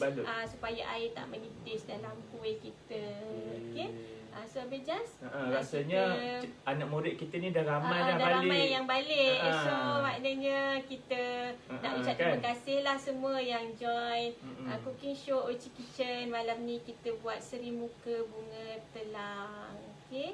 balut supaya air tak menitis dalam kuih kita. Okay. So habis just rasanya anak murid kita ni dah ramai dah dah balik. Ramai yang balik. So maknanya kita nak ucap terima kasih lah semua yang join cooking show Oji Kitchen. Malam ni kita buat seri muka bunga telang. Okay.